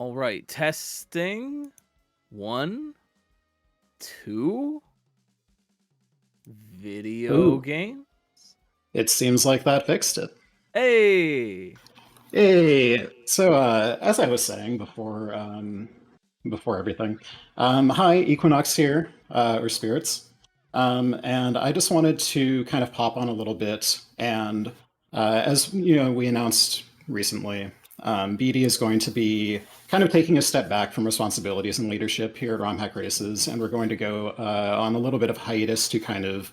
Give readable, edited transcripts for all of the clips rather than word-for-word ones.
All right, testing. 1, 2. Video Ooh, game. it seems like that fixed it. Hey. Hey, so as I was saying before everything, hi, Equinox here, or Spirits, and I just wanted to kind of pop on a little bit, and as you know, we announced recently, BD is going to be kind of taking a step back from responsibilities and leadership here at RomHack Races, and we're going to go on a little bit of hiatus to kind of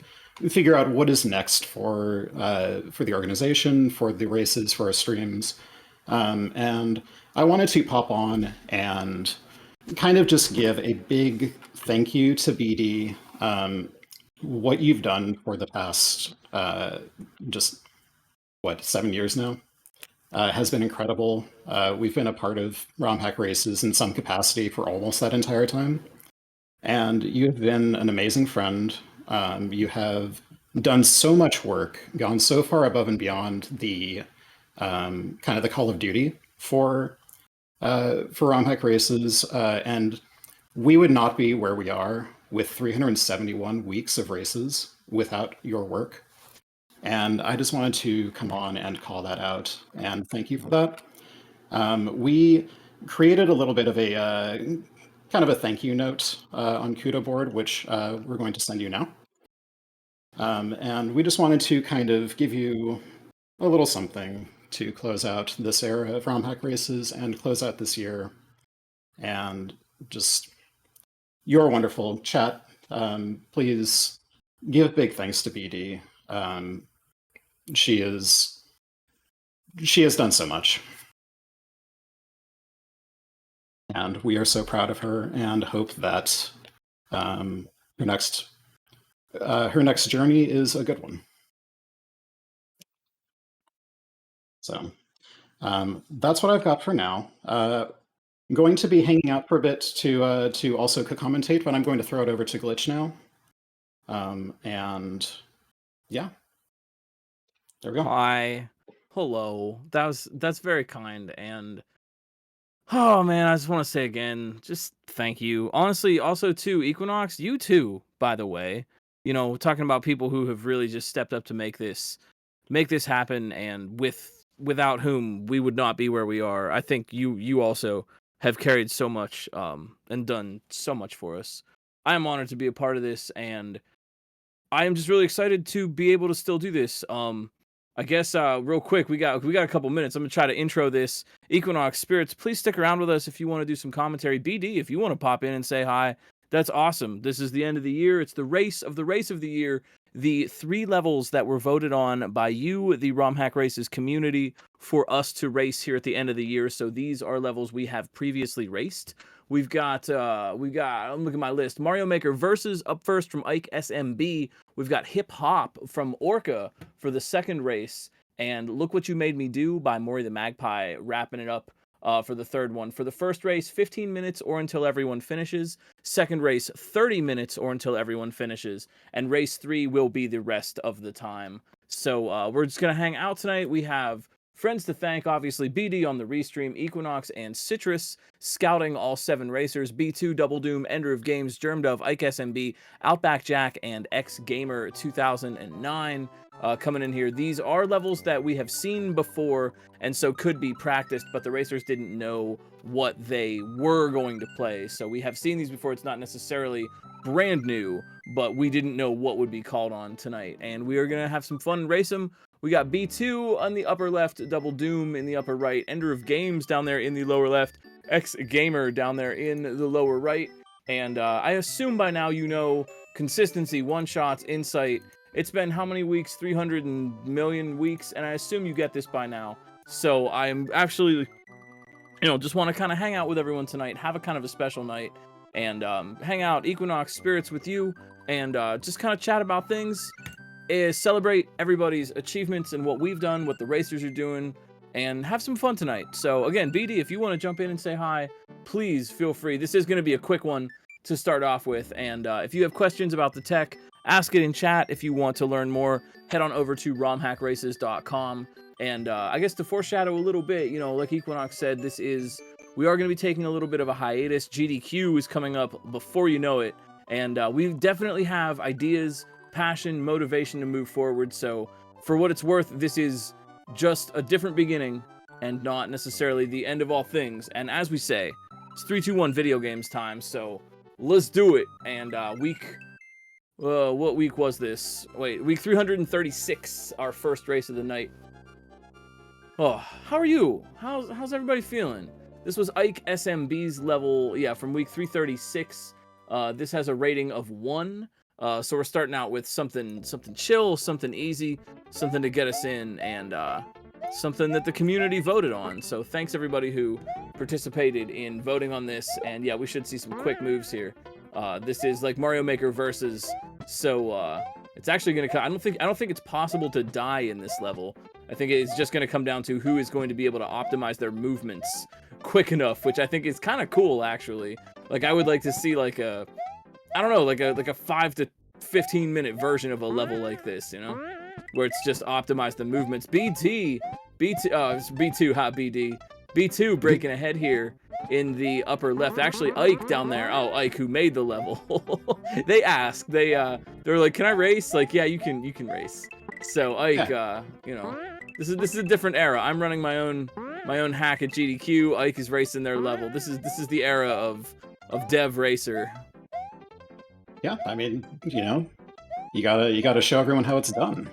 figure out what is next for the organization, for the races, for our streams. And I wanted to pop on and kind of just give a big thank you to BD. What you've done for the past, just what, 7 years now, has been incredible. We've been a part of RomHack races in some capacity for almost that entire time. And you've been an amazing friend. You have done so much work, gone so far above and beyond the kind of the Call of Duty for RomHack races, and we would not be where we are with 371 weeks of races without your work. And I just wanted to come on and call that out and thank you for that. We created a little bit of a kind of a thank you note on Kudo board, which we're going to send you now. And we just wanted to kind of give you a little something to close out this era of RomHack races and close out this year. And just, you're wonderful. Chat, please give big thanks to BD. She has done so much. And we are so proud of her and hope that her next journey is a good one. So that's what I've got for now. I'm going to be hanging out for a bit to also commentate, but I'm going to throw it over to Glitch now. And yeah, there we go. Hi. Hello. That's very kind, and oh man, I just want to say again, just thank you. Honestly, also too, Equinox, you too, by the way. You know, talking about people who have really just stepped up to make this happen, and without whom we would not be where we are. I think you also have carried so much and done so much for us. I am honored to be a part of this, and I am just really excited to be able to still do this. I guess real quick, we got a couple minutes. I'm gonna try to intro this. Equinox Spirits, please stick around with us if you want to do some commentary. BD, if you want to pop in and say hi, that's awesome. This is the end of the year. It's the race of the year. The 3 levels that were voted on by you, the RomHack Races community, for us to race here at the end of the year. So these are levels we have previously raced. We've got I'm looking at my list. Mario Maker Versus up first from Ike SMB. We've got Hip Hop from Orca for the second race. And Look What You Made Me Do by Maury the Magpie wrapping it up for the third one. For the first race, 15 minutes or until everyone finishes. Second race, 30 minutes or until everyone finishes. And race 3 will be the rest of the time. So we're just going to hang out tonight. We have friends to thank, obviously, BD on the restream, Equinox and Citrus, scouting all 7 racers, B2, Double Doom, Ender of Games, Germdove, Ike SMB, Outback Jack, and X Gamer 2009 coming in here. These are levels that we have seen before, and so could be practiced, but the racers didn't know what they were going to play. So we have seen these before. It's not necessarily brand new, but we didn't know what would be called on tonight, and we are going to have some fun and race them. We got B2 on the upper left, Double Doom in the upper right, Ender of Games down there in the lower left, X Gamer down there in the lower right, and I assume by now you know consistency, one-shots, insight. It's been how many weeks? 300 million weeks, and I assume you get this by now. So I'm actually, just want to kind of hang out with everyone tonight, have a kind of a special night, and hang out, Equinox Spirits with you, and just kind of chat about things. Is celebrate everybody's achievements and what we've done, what the racers are doing, and have some fun tonight. So again, BD, if you want to jump in and say hi, please feel free. This is going to be a quick one to start off with, and if you have questions about the tech, ask it in chat. If you want to learn more, head on over to romhackraces.com. And I guess to foreshadow a little bit, like Equinox said, this is we are going to be taking a little bit of a hiatus. GDQ is coming up before you know it, and we definitely have ideas, passion, motivation to move forward. So for what it's worth, this is just a different beginning and not necessarily the end of all things. And as we say, it's 3-2-1 video games time, so let's do it. And what week was this? Wait, week 336, our first race of the night. Oh, how are you? How's everybody feeling? This was Ike SMB's level, yeah, from week 336. This has a rating of 1. So we're starting out with something chill, something easy, something to get us in, and something that the community voted on. So thanks everybody who participated in voting on this. And yeah, we should see some quick moves here. This is like Mario Maker versus, so it's actually gonna come. I don't think it's possible to die in this level. I think it's just gonna come down to who is going to be able to optimize their movements quick enough, which I think is kind of cool actually. Like I would like to see like a, I don't know, like a 5 to 15 minute version of a level like this, you know, where it's just optimize the movements. B2, hot BD. B2 breaking ahead here in the upper left. Actually, Ike down there. Oh, Ike, who made the level. They asked. They're like, "Can I race?" Like, yeah, you can race. So Ike, you know, this is a different era. I'm running my own hack at GDQ. Ike is racing their level. This is the era of Dev Racer. Yeah, I mean, you know, you gotta show everyone how it's done.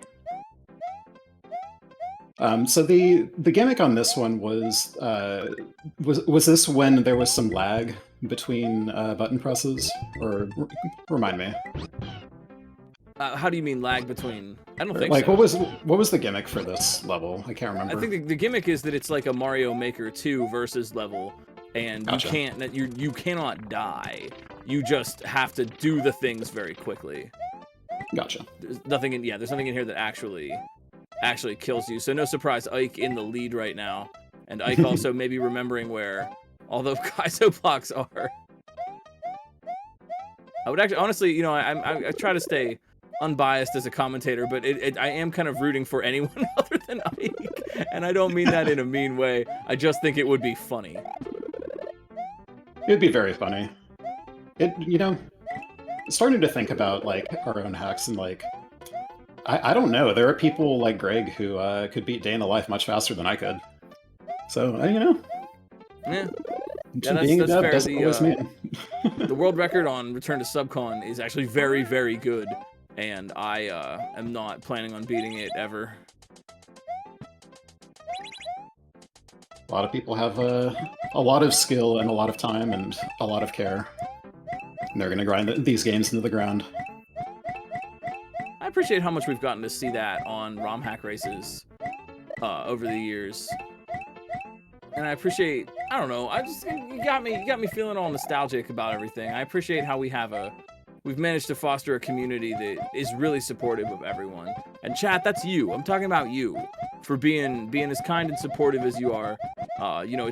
So the gimmick on this one was this when there was some lag between button presses, or remind me? How do you mean lag between? I don't think like so. what was the gimmick for this level? I can't remember. I think the gimmick is that it's like a Mario Maker 2 versus level, and Gotcha. you cannot die. You just have to do the things very quickly. Gotcha. There's nothing in here that actually kills you. So no surprise, Ike in the lead right now, and Ike also maybe remembering where all the Kaizo blocks are. I would actually, honestly, you know, I try to stay unbiased as a commentator, but I am kind of rooting for anyone other than Ike, and I don't mean that in a mean way. I just think it would be funny. It'd be very funny. You know, starting to think about like our own hacks and like, I don't know. There are people like Greg who could beat Day in the Life much faster than I could. So you know, Yeah. being a that's dev fair. doesn't always mean. The world record on Return to Subcon is actually very, very good, and I am not planning on beating it ever. A lot of people have a lot of skill and a lot of time and a lot of care. And they're going to grind these games into the ground. I appreciate how much we've gotten to see that on ROM hack races over the years. And I appreciate, I don't know, you got me feeling all nostalgic about everything. I appreciate how we've managed to foster a community that is really supportive of everyone. And chat, that's you. I'm talking about you for being as kind and supportive as you are. You know,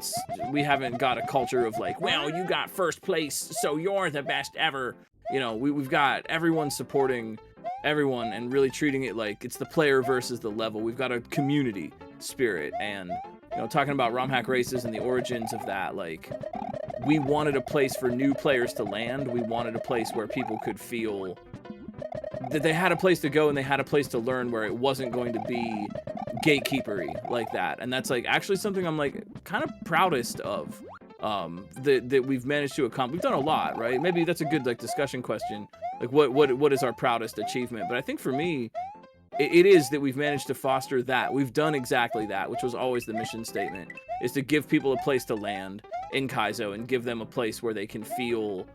we haven't got a culture of like, well, you got first place, so you're the best ever. You know, we've got everyone supporting everyone and really treating it like it's the player versus the level. We've got a community spirit, and you know, talking about ROM hack races and the origins of that, like, we wanted a place for new players to land. We wanted a place where people could feel that they had a place to go and they had a place to learn, where it wasn't going to be gatekeepery like that. And that's like actually something I'm like kind of proudest of, that we've managed to accomplish. We've done a lot, right? Maybe that's a good like discussion question. Like what is our proudest achievement? But I think for me, it is that we've managed to foster that. We've done exactly that, which was always the mission statement, is to give people a place to land in Kaizo and give them a place where they can feel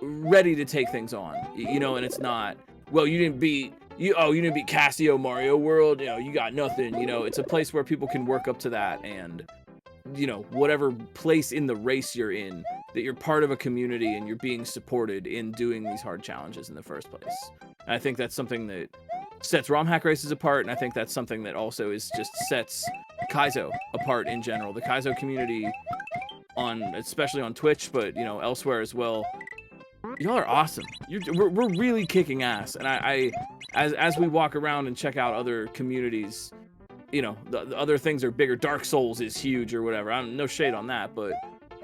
ready to take things on. You know, and it's not, well, you didn't beat Casio Mario World, you know, you got nothing. You know, it's a place where people can work up to that, and you know, whatever place in the race you're in, that you're part of a community and you're being supported in doing these hard challenges in the first place. And I think that's something that sets ROM hack races apart, and I think that's something that also sets Kaizo apart in general. The Kaizo community, especially on Twitch, but you know, elsewhere as well, y'all are awesome. We're really kicking ass, and as we walk around and check out other communities, you know, the other things are bigger. Dark Souls is huge or whatever. I'm no shade on that, but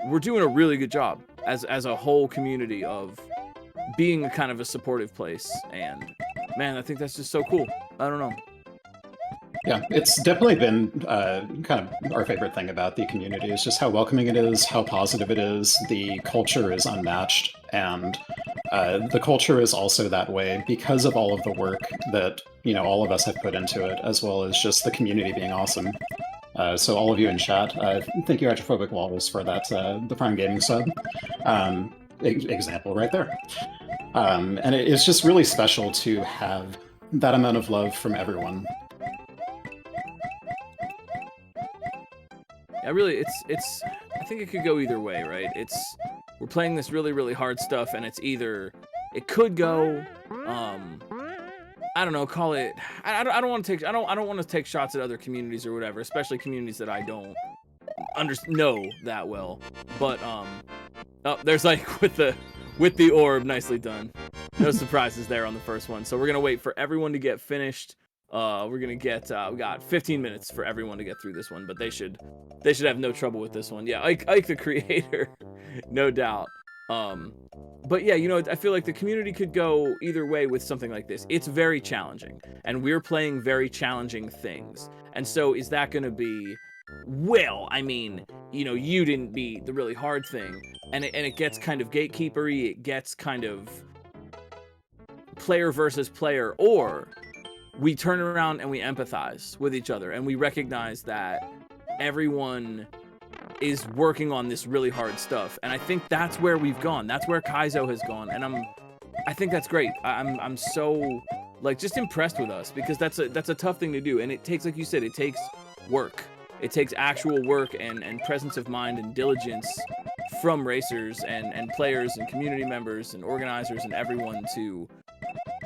we're doing a really good job as a whole community of being a kind of a supportive place. And man, I think that's just so cool. I don't know. Yeah, it's definitely been kind of our favorite thing about the community is just how welcoming it is, how positive it is. The culture is unmatched, and the culture is also that way because of all of the work that all of us have put into it, as well as just the community being awesome. So all of you in chat, thank you, Hydrophobic Walls, for that the Prime Gaming sub example right there. And it's just really special to have that amount of love from everyone. Yeah, really, it's. I think it could go either way, right? We're playing this really, really hard stuff, and it's either it could go, I don't know, call it. I don't want to take. I don't want to take shots at other communities or whatever, especially communities that I don't know that well. But oh, there's like with the orb, nicely done. No surprises there on the first one. So we're gonna wait for everyone to get finished. We're gonna get we got 15 minutes for everyone to get through this one, but they should have no trouble with this one. Yeah, Ike the creator, no doubt. But yeah, I feel like the community could go either way with something like this. It's very challenging, and we're playing very challenging things. And so is that gonna be, well, I mean, you didn't beat the really hard thing, and it gets kind of gatekeepery, it gets kind of player versus player, or we turn around and we empathize with each other and we recognize that everyone is working on this really hard stuff. And I think that's where we've gone. That's where Kaizo has gone. And I think that's great. I'm so like just impressed with us, because that's a tough thing to do. And it takes, like you said, it takes work. It takes actual work and presence of mind and diligence from racers and players and community members and organizers and everyone to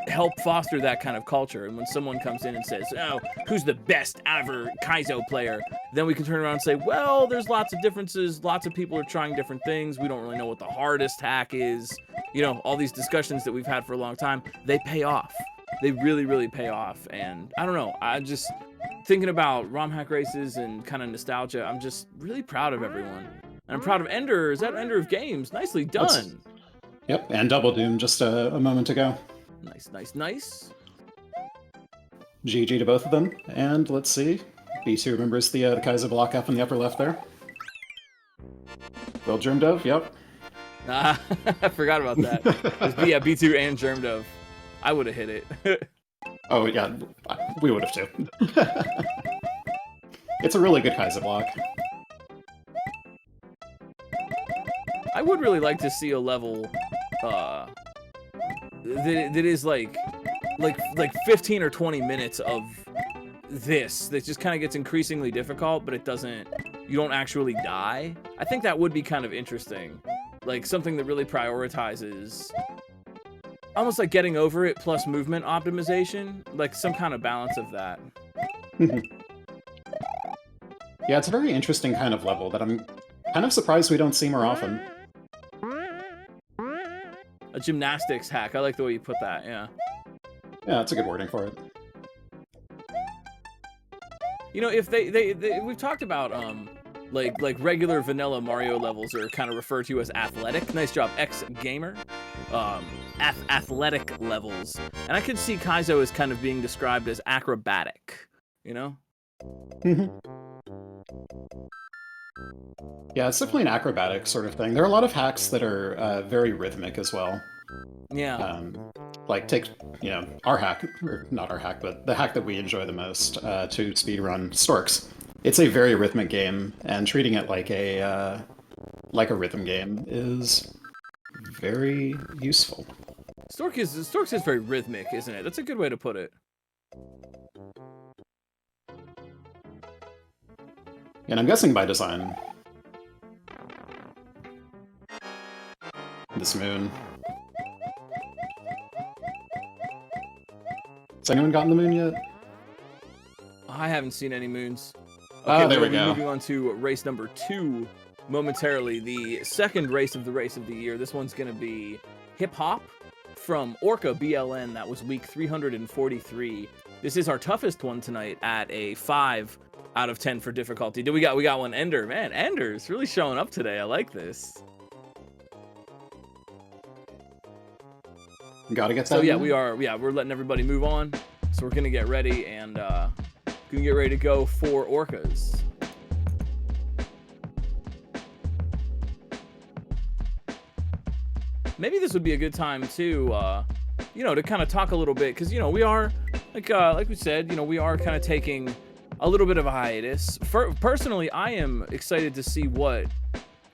help foster that kind of culture. And when someone comes in and says, oh, who's the best ever Kaizo player, then we can turn around and say, well, there's lots of differences, lots of people are trying different things, we don't really know what the hardest hack is. All these discussions that we've had for a long time, they pay off. They really, really pay off. And I don't know, I just thinking about ROM hack races and kind of nostalgia, I'm just really proud of everyone. And I'm proud of Ender. Is that Ender of Games? Nicely done. Yep, and Double Doom just a moment ago. Nice, nice, nice. GG to both of them. And let's see. B2 remembers the Kaiser block up in the upper left there. Well, Germ Dove, yep. I forgot about that. Yeah, B2 and Germ Dove. I would have hit it. Oh, yeah, we would have too. It's a really good Kaiser block. I would really like to see a level that is like 15 or 20 minutes of this that just kind of gets increasingly difficult, but you don't actually die. I think that would be kind of interesting. Like something that really prioritizes almost like getting over it plus movement optimization, like some kind of balance of that. Yeah, it's a very interesting kind of level that I'm kind of surprised we don't see more often. A gymnastics hack. I like the way you put that, yeah. Yeah, that's a good wording for it. If they we've talked about like regular vanilla Mario levels are kind of referred to as athletic. Nice job, X Gamer. Athletic levels, and I could see Kaizo as kind of being described as acrobatic. Yeah, it's definitely an acrobatic sort of thing. There are a lot of hacks that are very rhythmic as well. Yeah. Like take, our hack, or not our hack, but the hack that we enjoy the most to speedrun, Storks. It's a very rhythmic game, and treating it like a rhythm game is very useful. Storks is very rhythmic, isn't it? That's a good way to put it. And I'm guessing by design. This moon. Has anyone gotten the moon yet? I haven't seen any moons. Okay, there we go. Moving on to race number 2 momentarily. The second race of the year. This one's going to be Hip Hop from Orca BLN. That was week 343. This is our toughest one tonight at a 5 out of 10 for difficulty. We got one Ender. Man, Ender's really showing up today. I like this. Gotta get that. So yeah, we're letting everybody move on. So we're gonna get ready and gonna get ready to go for orcas. Maybe this would be a good time to to kind of talk a little bit, because we are like we said, we are kind of taking a little bit of a hiatus. Personally, I am excited to see what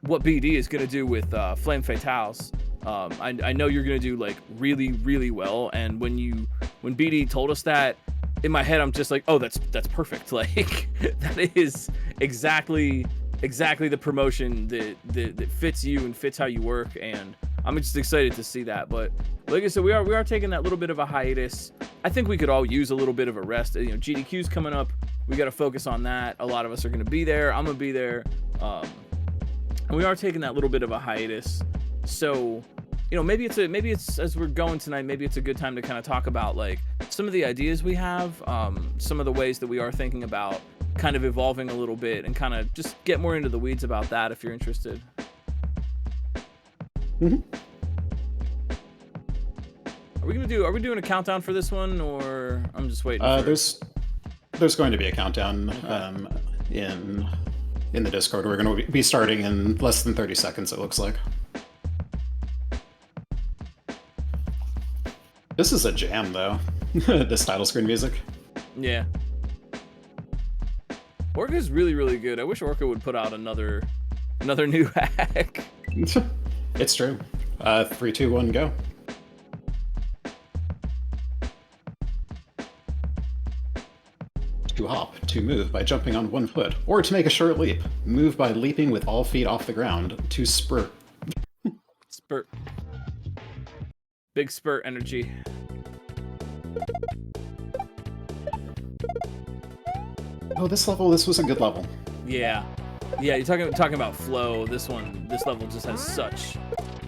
BD is gonna do with Flame Fatales. I know you're gonna do like really, really well, and when BD told us that, in my head I'm just like, oh, that's perfect. Like that is exactly the promotion that fits you and fits how you work, and I'm just excited to see that. But like I said, we are taking that little bit of a hiatus. I think we could all use a little bit of a rest. GDQ's coming up. We got to focus on that. A lot of us are going to be there. I'm going to be there. And we are taking that little bit of a hiatus. So, maybe it's as we're going tonight, maybe it's a good time to kind of talk about like some of the ideas we have, some of the ways that we are thinking about kind of evolving a little bit, and kind of just get more into the weeds about that if you're interested. Mm-hmm. Are we doing a countdown for this one, or I'm just waiting? There's going to be a countdown in the Discord. We're going to be starting in less than 30 seconds, it looks like. This is a jam, though. This title screen music. Yeah. Orca's really, really good. I wish Orca would put out another new hack. It's true. 3, 2, 1, go. To hop, to move by jumping on one foot, or to make a short leap, move by leaping with all feet off the ground. To spurt. Spurt. Big spurt energy. Oh, this was a good level. Yeah, you're talking about flow. This level just has such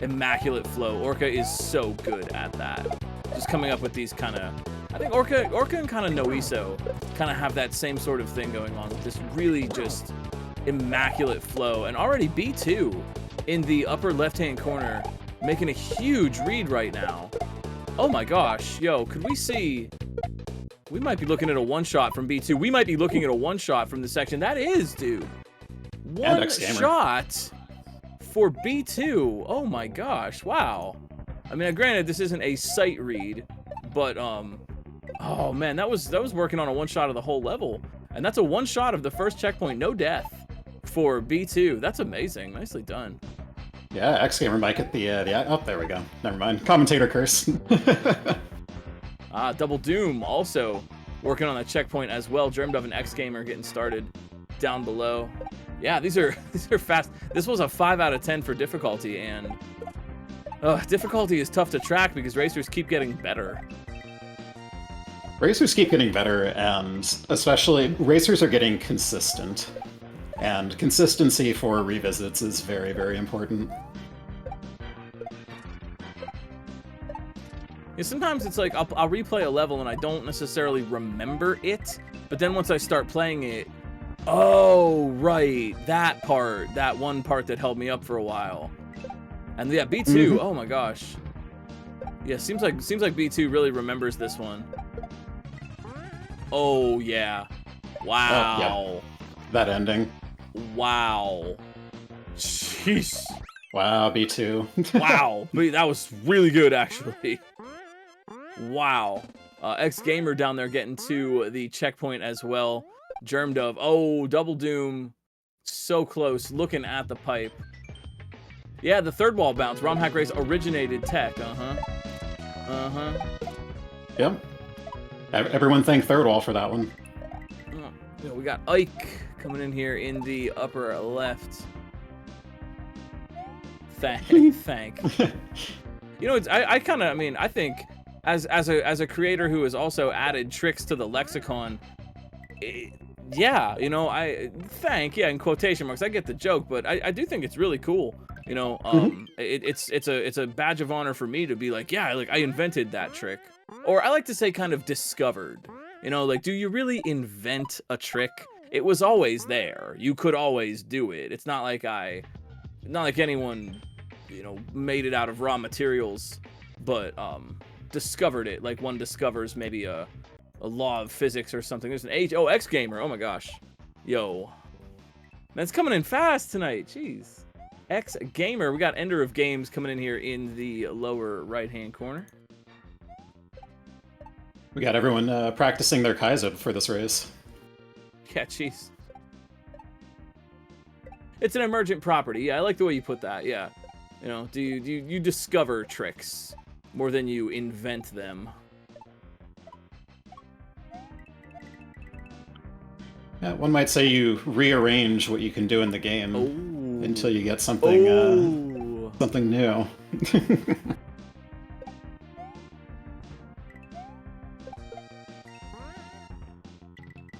immaculate flow. Orca is so good at that. Just coming up with these kind of, I think Orca and kind of Noiso kind of have that same sort of thing going on with this really just immaculate flow. And already B2 in the upper left-hand corner making a huge read right now. Oh my gosh, yo, could we see? We might be looking at a one-shot from B2. We might be looking at a one-shot from the section. That is, dude. One shot for B2. Oh my gosh, wow. I mean, granted, this isn't a sight read, but oh man, that was working on a one-shot of the whole level, and that's a one-shot of the first checkpoint, no death for B2. That's amazing. Nicely done. Yeah, X-Gamer might get the oh, there we go. Never mind. Commentator curse. Double Doom also working on that checkpoint as well. Germdove and X-Gamer getting started down below. Yeah, these are fast. This was a 5 out of 10 for difficulty, and difficulty is tough to track because racers keep getting better. Racers keep getting better, and especially racers are getting consistent. And consistency for revisits is very, very important. Yeah, sometimes it's like I'll replay a level and I don't necessarily remember it, but then once I start playing it, oh right, that one part that held me up for a while. And yeah, B2, oh my gosh. Yeah, seems like B2 really remembers this one. Oh yeah. Wow. Yeah. That ending. Wow. Jeez. Wow, B2. Wow. That was really good, actually. Wow. X-Gamer down there getting to the checkpoint as well. Germdove. Oh, Double Doom. So close. Looking at the pipe. Yeah, the third wall bounce. ROM Hack Race originated tech. Yep. Everyone thank Third Wall for that one. Yeah, we got Ike coming in here in the upper left. Thank. I think as a creator who has also added tricks to the lexicon, yeah, in quotation marks. I get the joke, but I do think it's really cool. It's a badge of honor for me to be like, yeah, like I invented that trick, or I like to say kind of discovered You know, like, do you really invent a trick? It was always there. You could always do it. It's not like not like anyone, you know, made it out of raw materials, but discovered it. Like one discovers maybe a law of physics or something. There's an X gamer. Oh my gosh, yo, that's coming in fast tonight. Jeez, X gamer. We got Ender of Games coming in here in the lower right hand corner. We got everyone practicing their Kaizo before this race. Yeah, jeez. It's an emergent property. Yeah, I like the way you put that. Yeah, you know, do you discover tricks more than you invent them? Yeah, one might say you rearrange what you can do in the game until you get something something new.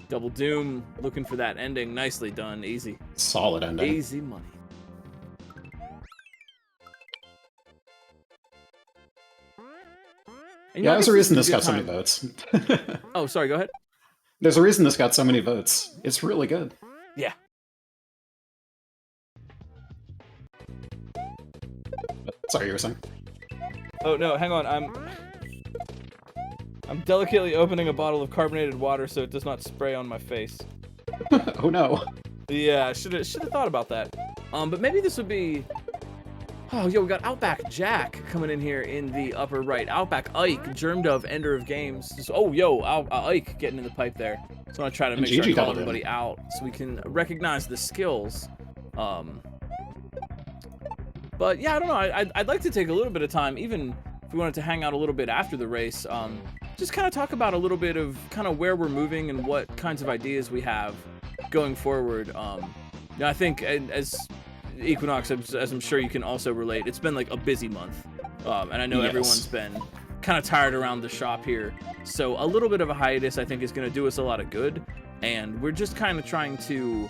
Double Doom, looking for that ending. Nicely done. Easy. Solid ending. Easy money. And yeah, there's a reason this got so many votes. Oh, sorry, go ahead. There's a reason this got so many votes. It's really good. Yeah. Sorry, you were saying? Oh, no, hang on. I'm delicately opening a bottle of carbonated water so it does not spray on my face. Oh no. Yeah, should have thought about that. But maybe this would be. Oh, yo, we got Outback Jack coming in here in the upper right. Outback Ike, Germdove, Ender of Games. Oh, yo, Ike getting in the pipe there. So I want to try to make sure I call everybody out so we can recognize the skills. But yeah, I don't know. I'd like to take a little bit of time, even if we wanted to hang out a little bit after the race. Just kind of talk about a little bit of kind of where we're moving and what kinds of ideas we have going forward. I think as Equinox, as I'm sure you can also relate, it's been like a busy month, and I know everyone's been kind of tired around the shop here. So a little bit of a hiatus, I think, is going to do us a lot of good, and we're just kind of trying to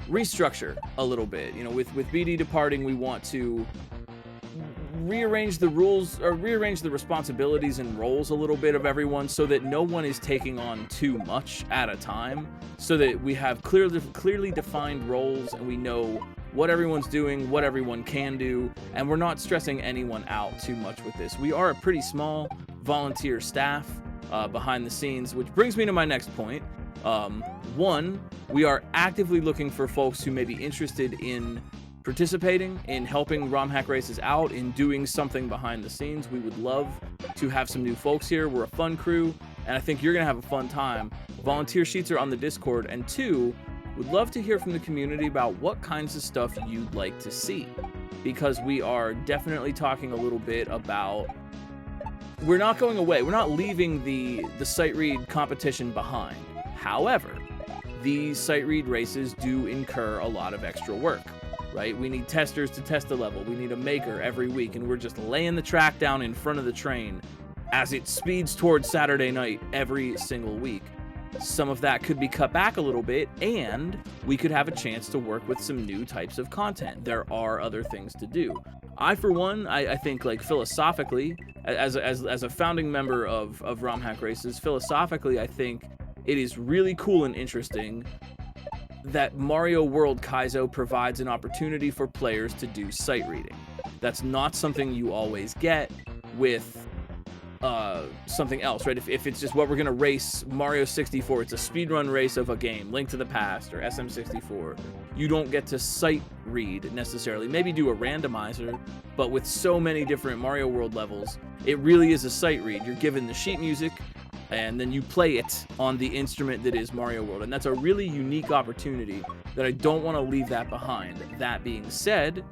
restructure a little bit. You know, with BD departing, we want to rearrange the rules or rearrange the responsibilities and roles a little bit of everyone so that no one is taking on too much at a time, so that we have clearly defined roles and we know what everyone's doing, what everyone can do, and we're not stressing anyone out too much with this. We are a pretty small volunteer staff behind the scenes, which brings me to my next point. One, we are actively looking for folks who may be interested in participating, in helping ROM hack races out, in doing something behind the scenes. We would love to have some new folks here. We're a fun crew, and I think you're gonna have a fun time. Volunteer sheets are on the Discord, and two, would love to hear from the community about what kinds of stuff you'd like to see, because we are definitely talking a little bit about, we're not going away, we're not leaving the sight read competition behind. However, these sight read races do incur a lot of extra work, right? We need testers to test the level. We need a maker every week, and we're just laying the track down in front of the train as it speeds towards Saturday night every single week. Some of that could be cut back a little bit, and we could have a chance to work with some new types of content. There are other things to do. I, for one, I think, like, philosophically, as a founding member of ROM hack races, philosophically, I think it is really cool and interesting that Mario World Kaizo provides an opportunity for players to do sight reading. That's not something you always get with something else, right? If it's just what we're gonna race Mario 64, it's a speedrun race of a game, Link to the Past or SM64. You don't get to sight read necessarily. Maybe do a randomizer, but with so many different Mario World levels, it really is a sight read. You're given the sheet music, and then you play it on the instrument that is Mario World. And that's a really unique opportunity that I don't want to leave that behind. That being said,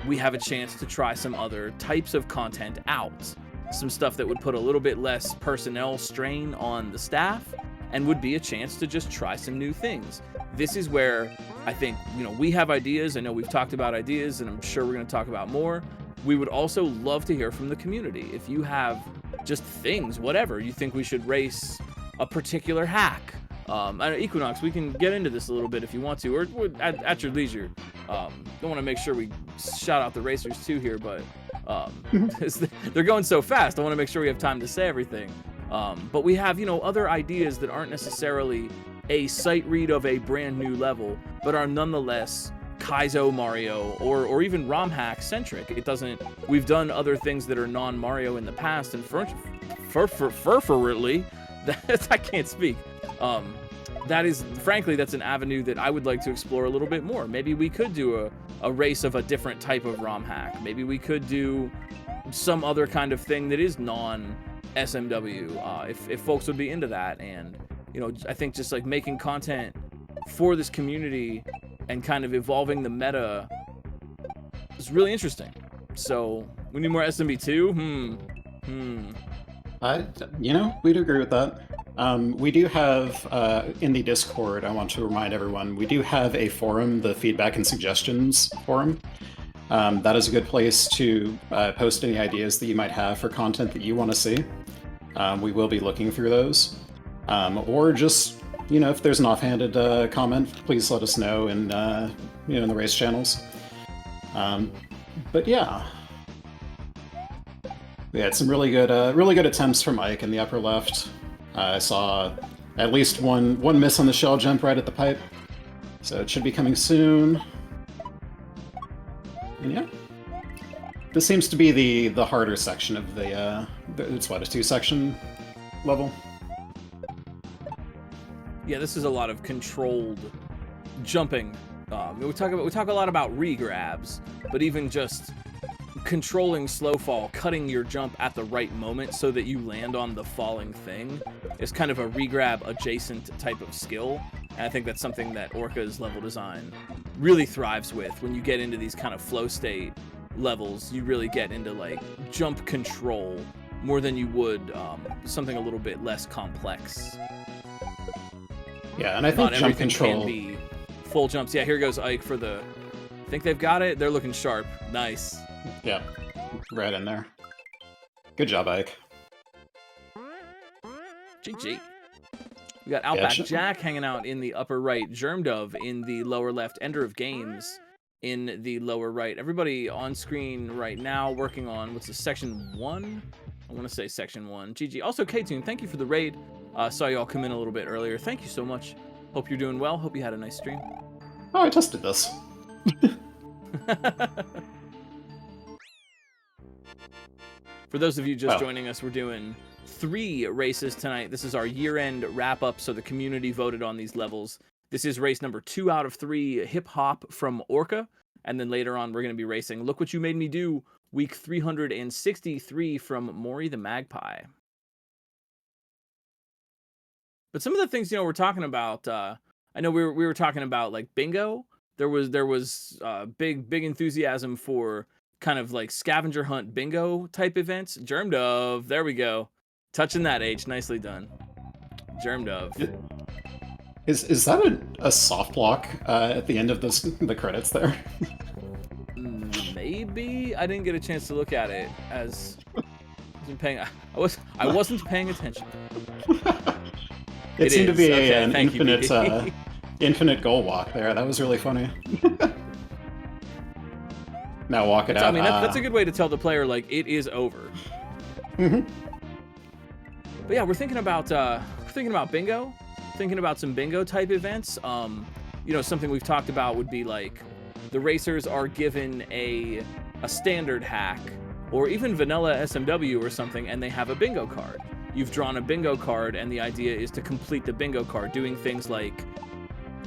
we have a chance to try some other types of content out. Some stuff that would put a little bit less personnel strain on the staff and would be a chance to just try some new things. This is where I think, you know, we have ideas. I know we've talked about ideas, and I'm sure we're going to talk about more. We would also love to hear from the community. If you have just things, whatever, you think we should race a particular hack. I know, Equinox, we can get into this a little bit if you want to, or at your leisure. Don't want to make sure we shout out the racers too here, but they're going so fast. I want to make sure we have time to say everything. But we have, you know, other ideas that aren't necessarily a sight read of a brand new level, but are nonetheless Kaizo Mario or even ROM hack centric. It doesn't. We've done other things that are non-Mario in the past, and fervently, that I can't speak. That is, frankly, that's an avenue that I would like to explore a little bit more. Maybe we could do a race of a different type of ROM hack. Maybe we could do some other kind of thing that is non-SMW, if folks would be into that. And, you know, I think just like making content for this community and kind of evolving the meta is really interesting. So we need more SMB2? You know, we'd agree with that. We do have, in the Discord, I want to remind everyone, we do have a forum, the Feedback and Suggestions forum. That is a good place to post any ideas that you might have for content that you want to see. We will be looking through those. Or just, you know, if there's an offhanded comment, please let us know in, you know, in the race channels. But yeah. We had some really good attempts from Ike in the upper left. I saw at least one miss on the shell jump right at the pipe, so it should be coming soon. And yeah, this seems to be the harder section of it's what, a 2-section level. Yeah, this is a lot of controlled jumping. We talk a lot about re-grabs, but even just controlling slow fall, cutting your jump at the right moment so that you land on the falling thing is kind of a re-grab adjacent type of skill. And I think that's something that Orca's level design really thrives with. When you get into these kind of flow state levels, you really get into like jump control more than you would something a little bit less complex. Yeah, and I think jump control can be full jumps. Yeah, here goes Ike for the. I think they've got it. They're looking sharp. Nice. Yeah, right in there. Good job, Ike. GG. We got Outback Jack hanging out in the upper right, Germdove in the lower left, Ender of Games in the lower right. Everybody on screen right now working on, what's this, section 1? I want to say section 1. GG. Also, K-Tune, thank you for the raid. Saw y'all come in a little bit earlier. Thank you so much. Hope you're doing well. Hope you had a nice stream. Oh, I tested this. For those of you just joining us, we're doing 3 races tonight. This is our year-end wrap-up, so the community voted on these levels. This is race number 2 out of 3, Hip Hop from Orca, and then later on we're going to be racing Look What You Made Me Do, week 363 from Maury the Magpie. But some of the things, you know, we're talking about, I know we were talking about like bingo. There was big enthusiasm for kind of like scavenger hunt bingo type events. Germdove, there we go. Touching that H, nicely done. Germdove. Is that a soft block at the end of the credits there? Maybe. I didn't get a chance to look at it as I wasn't paying attention. It seemed to be an infinite infinite goal walk there. That was really funny. Now walk it out. I mean, that's a good way to tell the player, like, it is over. Mm-hmm. But yeah, we're thinking about bingo, thinking about some bingo type events. You know, something we've talked about would be like the racers are given a standard hack or even vanilla SMW or something, and they have a bingo card. You've drawn a bingo card, and the idea is to complete the bingo card, doing things like,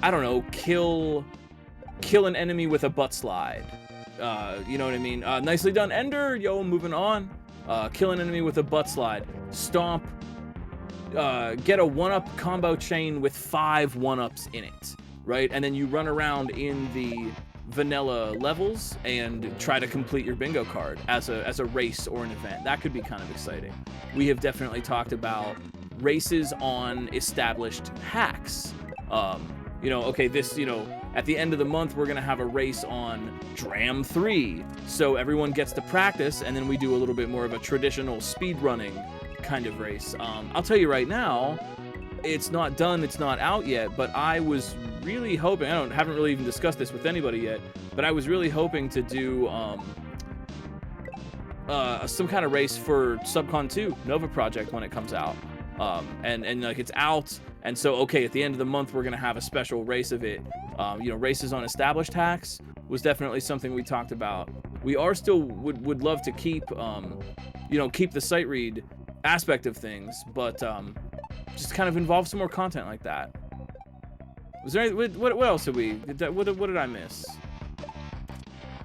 I don't know, kill an enemy with a butt slide. You know what I mean? Nicely done, Ender. Yo, moving on. Kill an enemy with a butt slide. Stomp. Get a 1-up combo chain with 5 1-ups in it, right? And then you run around in the vanilla levels and try to complete your bingo card as a race or an event. That could be kind of exciting. We have definitely talked about races on established hacks. You know, okay, this, you know, at the end of the month, we're going to have a race on Dram 3. So everyone gets to practice, and then we do a little bit more of a traditional speed running kind of race. I'll tell you right now, it's not done, it's not out yet, but I was really hoping, haven't really even discussed this with anybody yet, but I was really hoping to do some kind of race for Subcon 2, Nova Project, when it comes out. and like it's out, and so okay, at the end of the month we're gonna have a special race of it. Races on established hacks was definitely something we talked about. We are still would love to keep keep the sight read aspect of things, but just kind of involve some more content like that. Was there what else did we what did I miss?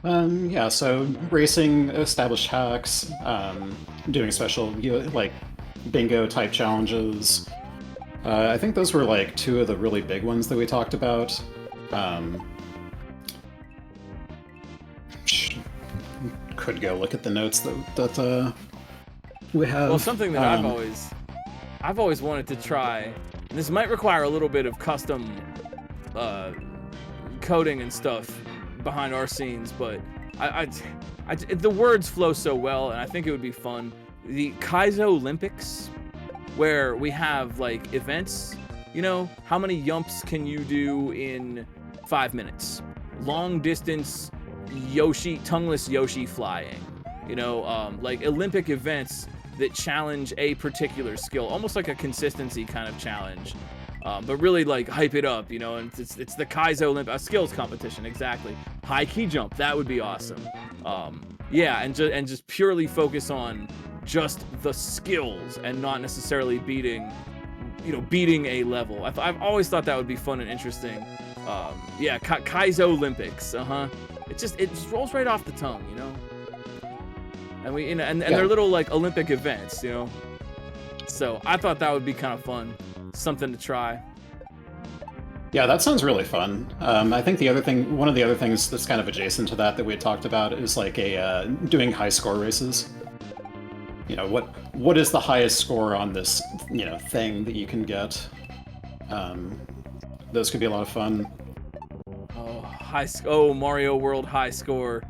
Yeah, so racing established hacks, doing special like bingo type challenges. I think those were like two of the really big ones that we talked about. Could go look at the notes that we have. Well, something that I've always wanted to try, and this might require a little bit of custom coding and stuff behind our scenes, but the words flow so well, and I think it would be fun. The Kaizo Olympics, where we have like events, how many jumps can you do in 5 minutes? Long distance tongueless Yoshi flying, like Olympic events that challenge a particular skill, almost like a consistency kind of challenge, but really like hype it up, and it's the Kaizo Olympic, a skills competition, exactly. High key jump, that would be awesome. And just purely focus on just the skills and not necessarily beating a level. I've always thought that would be fun and interesting. Kaizo Olympics, it just rolls right off the tongue, and we and they're little like Olympic events, so I thought that would be kind of fun, something to try. Yeah, that sounds really fun. I think one of the other things that's kind of adjacent to that we had talked about is like doing high score races. What is the highest score on this thing that you can get? Those could be a lot of fun. Mario World high score.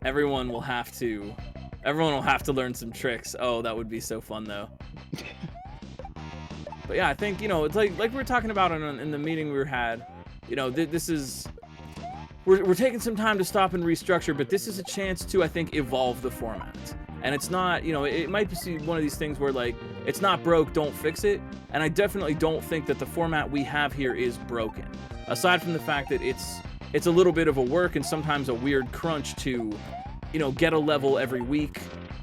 Everyone will have to learn some tricks. Oh, that would be so fun though. But yeah, I think it's like we were talking about in the meeting we had. This is we're taking some time to stop and restructure, but this is a chance to, I think, evolve the format. And it's not, it might be one of these things where like it's not broke, don't fix it. And I definitely don't think that the format we have here is broken. Aside from the fact that it's a little bit of a work and sometimes a weird crunch to, get a level every week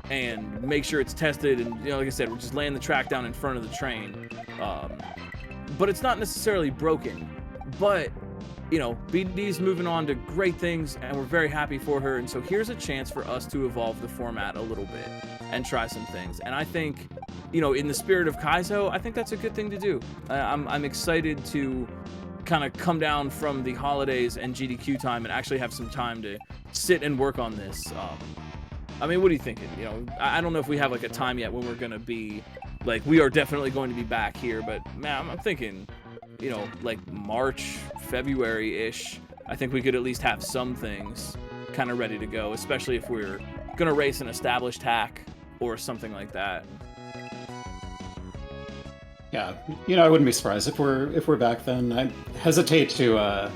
and make sure it's tested. And, like I said, we're just laying the track down in front of the train. But it's not necessarily broken. But, BD's moving on to great things, and we're very happy for her. And so here's a chance for us to evolve the format a little bit and try some things. And I think, in the spirit of Kaizo, I think that's a good thing to do. I'm excited to kind of come down from the holidays and GDQ time and actually have some time to sit and work on this. What are you thinking? I don't know if we have like a time yet when we're gonna be like, we are definitely going to be back here, but man, I'm thinking, like March, February-ish. I think we could at least have some things kind of ready to go, especially if we're gonna race an established hack or something like that. Yeah, I wouldn't be surprised if we're back then. I hesitate to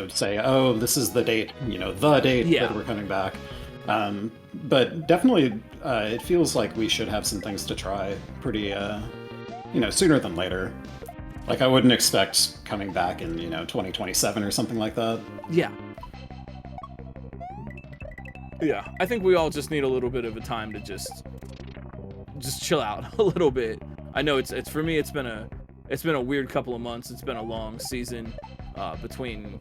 say, oh, this is the date, the date that we're coming back. But definitely, it feels like we should have some things to try pretty, sooner than later. Like, I wouldn't expect coming back in, 2027 or something like that. Yeah. Yeah, I think we all just need a little bit of a time to just chill out a little bit. I know it's for me, it's been a weird couple of months. It's been a long season between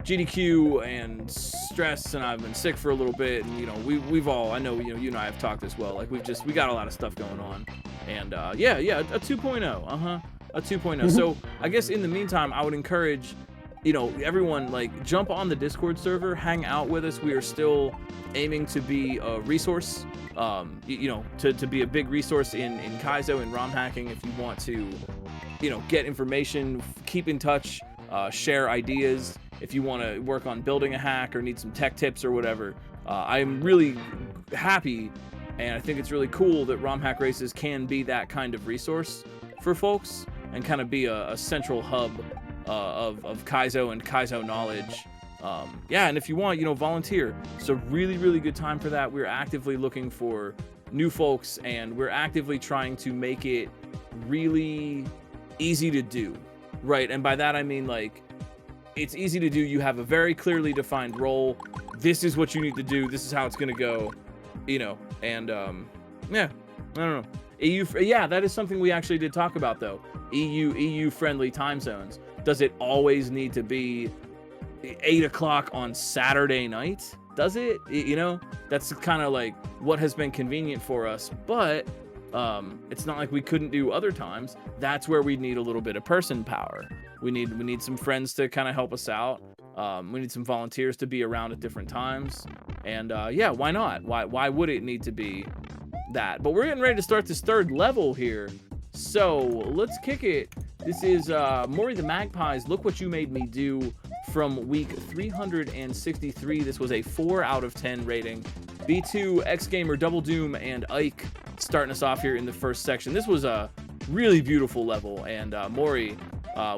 GDQ and stress, and I've been sick for a little bit, and we've all, I know you and I have talked as well, like we got a lot of stuff going on, and a 2.0, a 2.0. So I guess in the meantime, I would encourage everyone, like, jump on the Discord server, hang out with us. We are still aiming to be a resource, to be a big resource in Kaizo and ROM hacking. If you want to get information, keep in touch, share ideas. If you want to work on building a hack or need some tech tips or whatever, I'm really happy, and I think it's really cool that ROM hack races can be that kind of resource for folks and kind of be a central hub of Kaizo and Kaizo knowledge. And if you want, volunteer. It's a really, really good time for that. We're actively looking for new folks, and we're actively trying to make it really easy to do, right? And by that I mean like it's easy to do. You have a very clearly defined role. This is what you need to do. This is how it's gonna go, you know. And yeah, I don't know. Yeah, that is something we actually did talk about though. EU friendly time zones. Does it always need to be 8 o'clock on Saturday night? Does it? You know, that's kind of like what has been convenient for us, but it's not like we couldn't do other times. That's where we need a little bit of person power. We need some friends to kind of help us out. We need some volunteers to be around at different times. And yeah, why not? Why would it need to be that? But we're getting ready to start this third level here. So let's kick it. This is Maury the Magpies. Look What You Made Me Do from week 363. This was a 4 out of 10 rating. B2, X Gamer, Double Doom, and Ike starting us off here in the first section. This was a really beautiful level, and Maury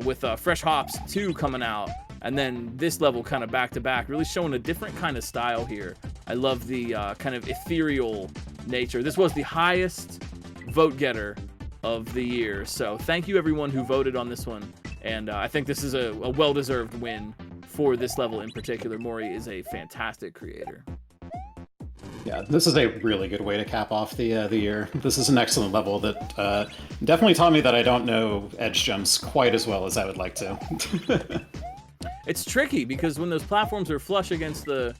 with Fresh Hops 2 coming out, and then this level kind of back to back, really showing a different kind of style here. I love the kind of ethereal nature. This was the highest vote getter of the year, so thank you everyone who voted on this one, and I think this is a well-deserved win for this level in particular. Maury is a fantastic creator. Yeah, this is a really good way to cap off the year. This is an excellent level that definitely taught me that I don't know edge jumps quite as well as I would like to. It's tricky because when those platforms are flush against the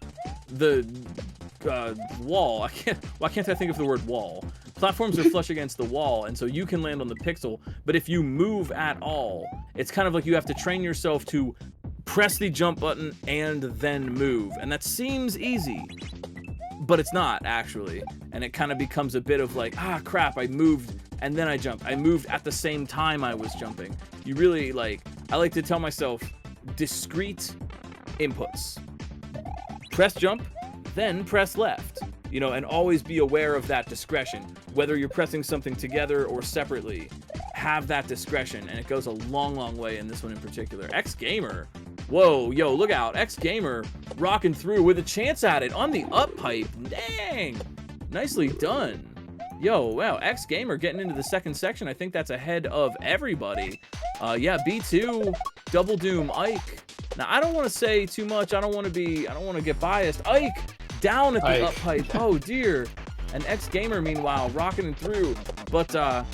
wall, why can't I think of the word wall? Platforms are flush against the wall, and so you can land on the pixel, but if you move at all, it's kind of like you have to train yourself to press the jump button and then move, and that seems easy, but it's not actually, and it kind of becomes a bit of like, ah crap, I moved and then I jumped. I moved at the same time I was jumping. You really I like to tell myself discrete inputs. Press jump, then press left, you know, and always be aware of that discretion. Whether you're pressing something together or separately, have that discretion, and it goes a long, long way in this one in particular. X Gamer, whoa, yo, look out. X Gamer rocking through with a chance at it on the up pipe. Dang, nicely done. Yo, wow, X Gamer getting into the second section. I think that's ahead of everybody. Yeah, B2, Double Doom, Ike. Now, I don't want to say too much. I don't want to get biased. Ike down at the up pipe. Oh dear. And X Gamer, meanwhile, rocking through. But I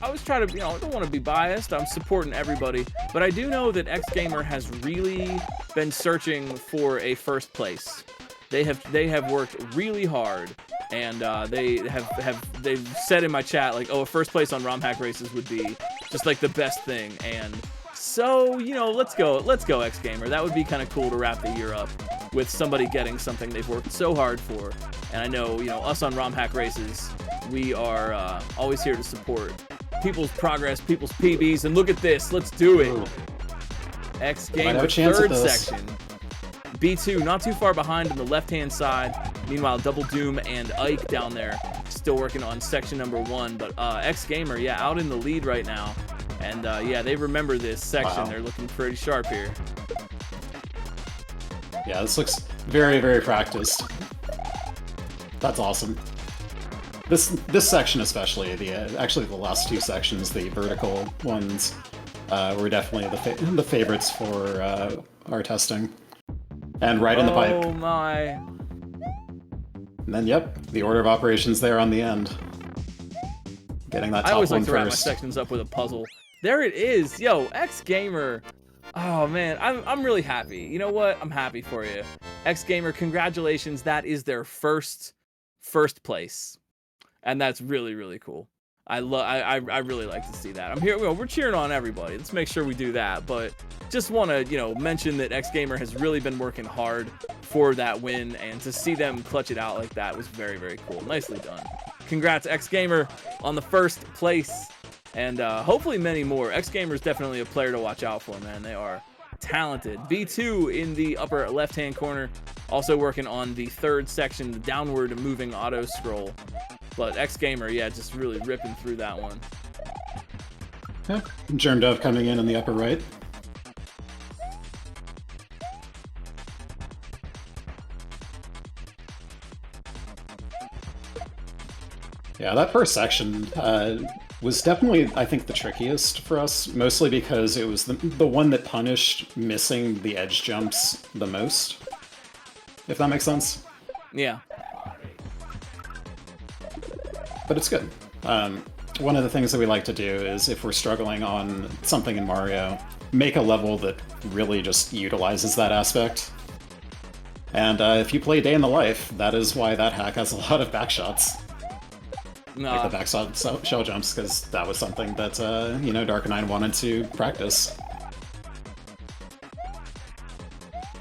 always try to, I don't want to be biased. I'm supporting everybody, but I do know that X Gamer has really been searching for a first place. They have worked really hard, and they've said in my chat like, oh, a first place on ROM hack races would be just like the best thing. And so, let's go X Gamer. That would be kind of cool to wrap the year up with somebody getting something they've worked so hard for. And I know, us on ROM hack races, we are always here to support people's progress, people's PBs, and look at this. Let's do it. Ooh. X Gamer, third section. B2 not too far behind on the left-hand side. Meanwhile, Double Doom and Ike down there still working on section number 1. But X Gamer, yeah, out in the lead right now. And yeah, they remember this section. Wow. They're looking pretty sharp here. Yeah, this looks very, very practiced. That's awesome. This section especially, actually the last 2 sections, the vertical ones, were definitely the favorites for our testing. And right in the pipe. Oh my. And then, yep, the order of operations there on the end. Getting that top one first. I always like to wrap my sections up with a puzzle. There it is. Yo, X Gamer. Oh man, I'm really happy. You know what? I'm happy for you. X Gamer, congratulations. That is their first place. And that's really, really cool. I really like to see that. I'm here. We're cheering on everybody. Let's make sure we do that. But just want to, mention that X Gamer has really been working hard for that win, and to see them clutch it out like that was very, very cool. Nicely done. Congrats, X Gamer, on the first place, and hopefully many more. X Gamer is definitely a player to watch out for, man. They are talented. B2 in the upper left-hand corner, also working on the third section, the downward moving auto scroll. But X Gamer, yeah, just really ripping through that one. Yeah. Germ Dove coming in the upper right. Yeah, that first section, was definitely, I think, the trickiest for us, mostly because it was the one that punished missing the edge jumps the most, if that makes sense. Yeah. But it's good. One of the things that we like to do is, if we're struggling on something in Mario, make a level that really just utilizes that aspect. And if you play Day in the Life, that is why that hack has a lot of backshots. Like the backshot shell jumps, because that was something that, you know, Dark Nine wanted to practice.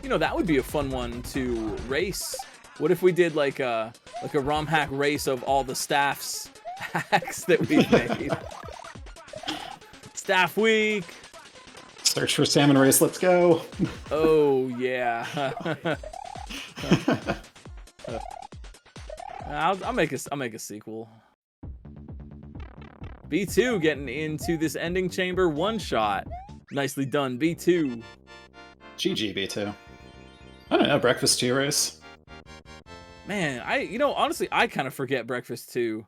You know, that would be a fun one to race. What if we did like a ROM hack race of all the staff's hacks that we've made? Staff week. Search for Salmon Race, let's go! Oh, yeah. I'll make a sequel. B2 getting into this ending chamber one-shot. Nicely done, B2. GG, B2. I don't know, Breakfast 2 race? Man, honestly, I kind of forget Breakfast 2.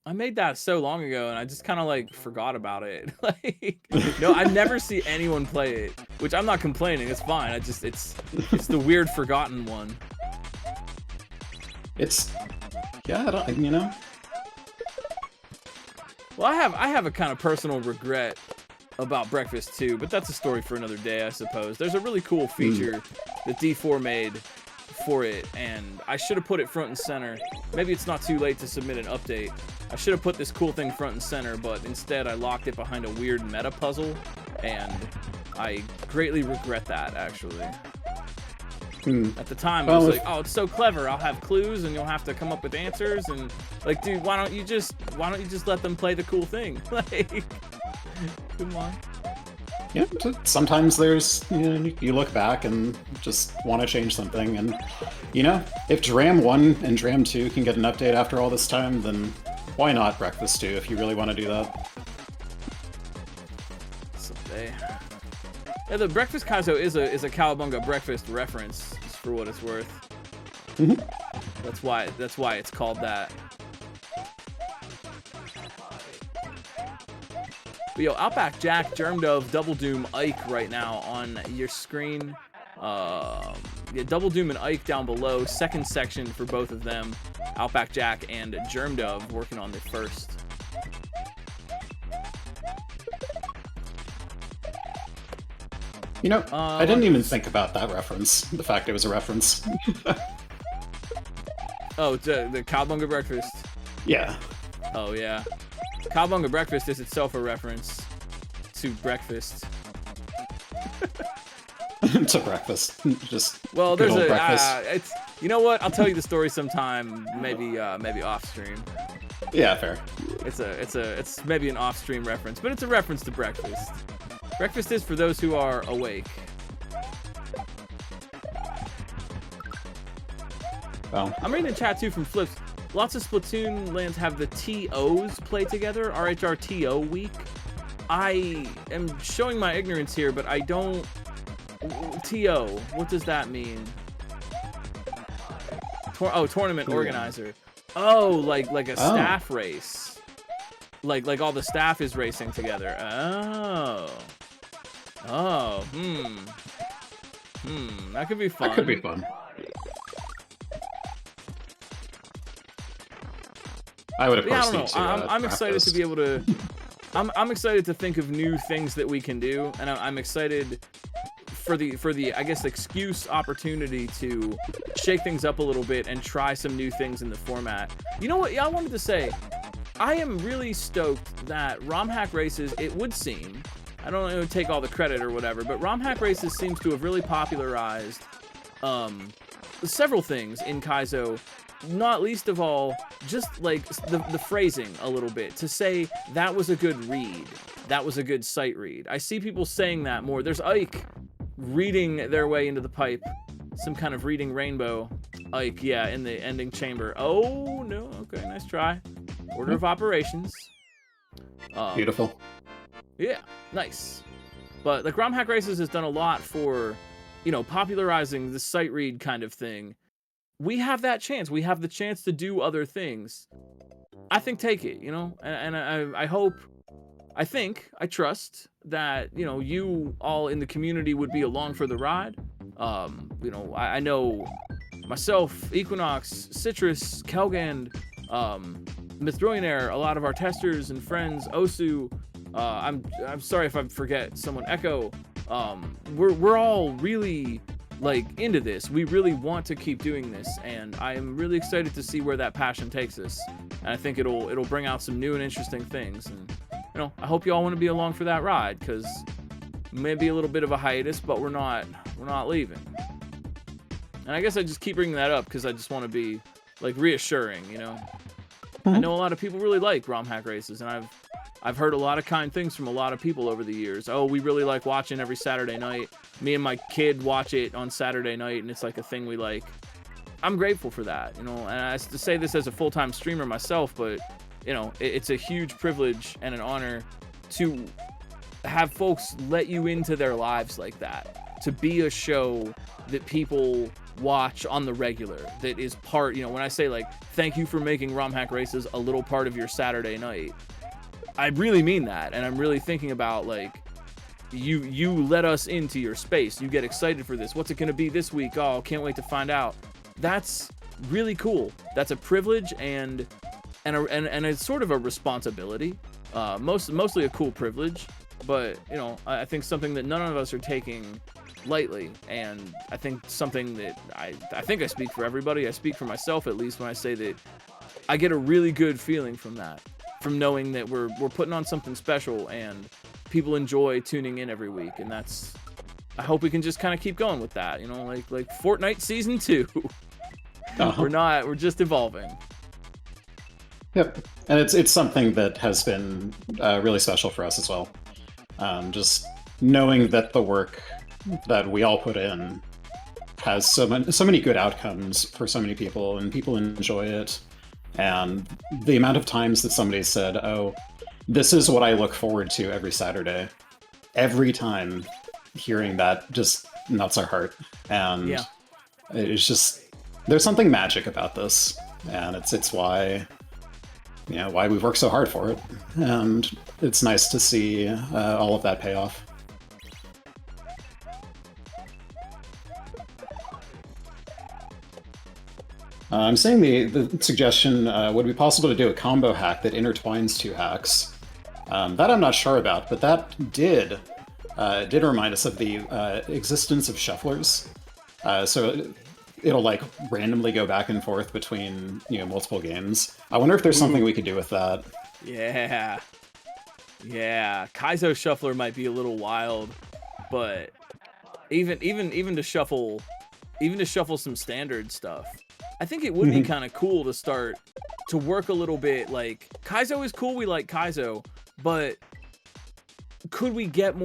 I made that so long ago, and I just kind of, like, forgot about it. Like, no, I never see anyone play it, which I'm not complaining. It's fine. It's the weird forgotten one. Yeah, I don't, you know? Well, I have a kind of personal regret about Breakfast 2, but that's a story for another day, I suppose. There's a really cool feature that D4 made for it, and I should have put it front and center. Maybe it's not too late to submit an update. I should have put this cool thing front and center, but instead I locked it behind a weird meta puzzle, and I greatly regret that, actually. At the time, I was like, oh, it's so clever. I'll have clues, and you'll have to come up with answers, and like, dude, why don't you just let them play the cool thing? Like, come on. Yeah, sometimes there's, you know, you look back and just want to change something, and, you know, if Dram 1 and Dram 2 can get an update after all this time, then why not Breakfast 2 if you really want to do that? Someday. Yeah, the Breakfast Kaizo is a Cowabunga breakfast reference, just for what it's worth. That's why it's called that. But yo, Outback Jack, Germ Dove, Double Doom, Ike right now on your screen. Yeah, Double Doom and Ike down below. Second section for both of them. Outback Jack and Germ Dove working on the first. You know, I didn't even think about that reference. The fact it was a reference. Oh, the Cowabunga breakfast. Yeah. Oh yeah. Cowabunga breakfast is itself a reference to breakfast. To breakfast, just well, good there's old a breakfast. it's, you know what? I'll tell you the story sometime, maybe off stream. Yeah, fair. It's maybe an off stream reference, but it's a reference to breakfast. Breakfast is for those who are awake. Well, I'm reading the chat too from Flips. Lots of Splatoon lands have the TOs play together. RHR TO week. I am showing my ignorance here, but I don't. TO. What does that mean? Tournament organizer. Oh, like a staff race. Like all the staff is racing together. Oh. That could be fun. that could be fun. I would, of course, I don't know. I'm excited to be able to. I'm excited to think of new things that we can do, and I'm excited for the I guess excuse opportunity to shake things up a little bit and try some new things in the format. You know what? Yeah, I wanted to say, I am really stoked that ROM Hack Races. It would seem, I don't know, take all the credit or whatever, but ROM Hack Races seems to have really popularized several things in Kaizo. Not least of all, just like the phrasing a little bit, to say that was a good read, that was a good sight read. I see people saying that more. There's Ike reading their way into the pipe, some kind of reading rainbow. Ike, yeah, in the ending chamber. Oh no, okay, nice try. Order of operations. Beautiful. Yeah, nice. But like ROM Hack Races has done a lot for, you know, popularizing the sight read kind of thing. We have that chance. We have the chance to do other things. I think take it, you know, and I hope, I trust that, you know, you all in the community would be along for the ride. You know, I know myself, Equinox, Citrus, Kelgand, Mithrillionaire, a lot of our testers and friends, Osu. I'm sorry if I forget someone. Echo. We're all really like into this. We really want to keep doing this, and I am really excited to see where that passion takes us. And I think it'll bring out some new and interesting things. And you know, I hope you all want to be along for that ride, because maybe a little bit of a hiatus, but we're not leaving. And I guess I just keep bringing that up because I just want to be like reassuring, you know. I know a lot of people really like ROM hack races, and I've heard a lot of kind things from a lot of people over the years. Oh, we really like watching every Saturday night. Me and my kid watch it on Saturday night, and it's like a thing we like. I'm grateful for that, you know. And I to say this as a full-time streamer myself, but you know, it's a huge privilege and an honor to have folks let you into their lives like that, to be a show that people watch on the regular, that is part, you know, when I say like thank you for making ROM hack races a little part of your Saturday night, I really mean that. And I'm really thinking about like you let us into your space, you get excited for this, what's it going to be this week, oh can't wait to find out. That's really cool. That's a privilege and it's sort of a responsibility, mostly a cool privilege, but you know, I think something that none of us are taking lightly. And I think something that I think I speak for everybody, I speak for myself at least when I say that I get a really good feeling from that, from knowing that we're putting on something special and people enjoy tuning in every week. And that's, I hope we can just kind of keep going with that, you know, like Fortnite season 2. We're just evolving. Yep, and it's something that has been really special for us as well. Just knowing that the work that we all put in has so many good outcomes for so many people, and people enjoy it. And the amount of times that somebody said, "Oh, this is what I look forward to every Saturday," every time hearing that just melts our heart. And yeah, it's just, there's something magic about this, and it's why, you know, why we've worked so hard for it. And it's nice to see all of that pay off. I'm saying the suggestion, would it be possible to do a combo hack that intertwines two hacks? That I'm not sure about, but that did remind us of the existence of shufflers. So it'll like randomly go back and forth between, you know, multiple games. I wonder if there's something we could do with that. Yeah, Kaizo shuffler might be a little wild, but even to shuffle some standard stuff, I think it would be kind of cool to start to work a little bit. Like Kaizo is cool, we like Kaizo, but could we get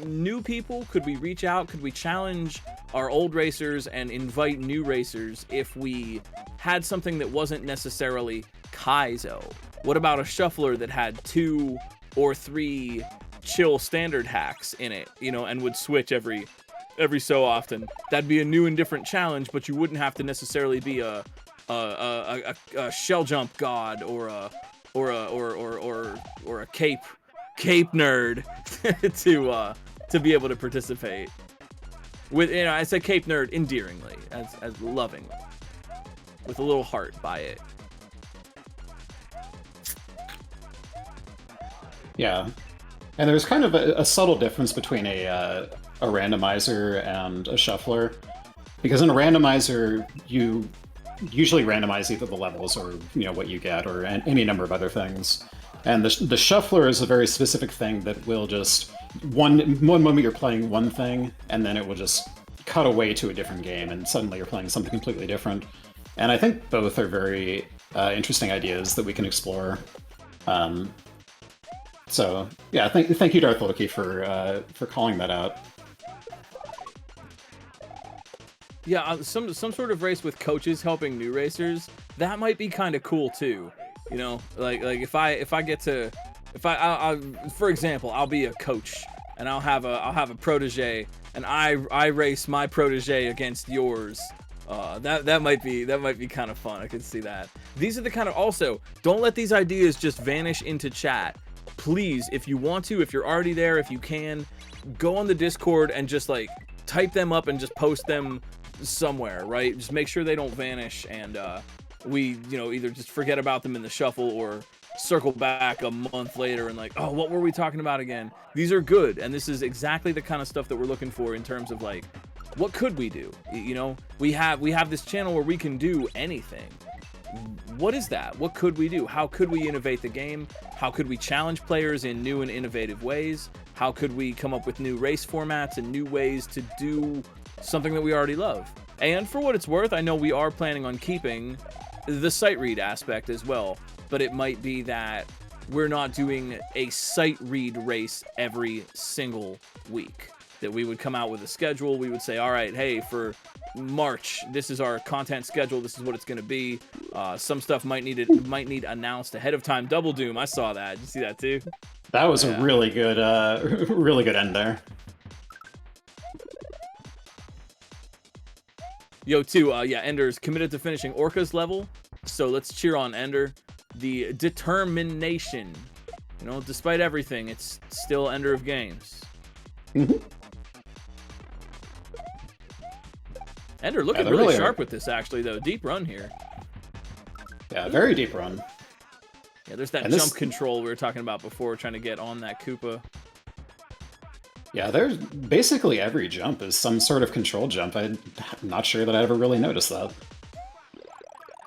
new people? Could we reach out? Could we challenge our old racers and invite new racers if we had something that wasn't necessarily Kaizo? What about a shuffler that had 2 or 3 chill standard hacks in it, you know, and would switch every so often? That'd be a new and different challenge, but you wouldn't have to necessarily be a shell jump god or a cape nerd to be able to participate. With, you know, I say cape nerd endearingly, as lovingly, with a little heart by it. Yeah, and there's kind of a subtle difference between a randomizer and a shuffler, because in a randomizer you usually randomize either the levels or, you know, what you get, or any number of other things. And the shuffler is a very specific thing that will just one moment you're playing one thing, and then it will just cut away to a different game, and suddenly you're playing something completely different. And I think both are very interesting ideas that we can explore. So yeah, thank you, Darth Loki, for calling that out. Yeah, some sort of race with coaches helping new racers, that might be kind of cool too. You know, like if I get to, for example, I'll be a coach and I'll have a protege, and I race my protege against yours That might be kind of fun. I could see that. These are the kind of, also, don't let these ideas just vanish into chat. Please, if you want to, if you're already there, if you can, go on the Discord and just like type them up and just post them somewhere, right? Just make sure they don't vanish, and we, you know, either just forget about them in the shuffle or circle back a month later and like, oh, what were we talking about again? These are good, and this is exactly the kind of stuff that we're looking for in terms of like, what could we do? You know, we have this channel where we can do anything. What is that? What could we do? How could we innovate the game? How could we challenge players in new and innovative ways? How could we come up with new race formats and new ways to do something that we already love? And for what it's worth, I know we are planning on keeping the sight read aspect as well, but it might be that we're not doing a sight read race every single week. That we would come out with a schedule. We would say, all right, hey, for March, this is our content schedule. This is what it's going to be. Some stuff might need announced ahead of time. Double Doom, I saw that. Did you see that too? That was a really good end there. Yo, too, yeah, Ender's committed to finishing Orca's level, so let's cheer on Ender. The determination, you know, despite everything, it's still Ender of Games. Ender looking really sharp with this, actually, though. Deep run here. Yeah, very deep run. Yeah, there's that jump control we were talking about before, trying to get on that Koopa. Yeah, there's basically every jump is some sort of control jump. I'm not sure that I ever really noticed that.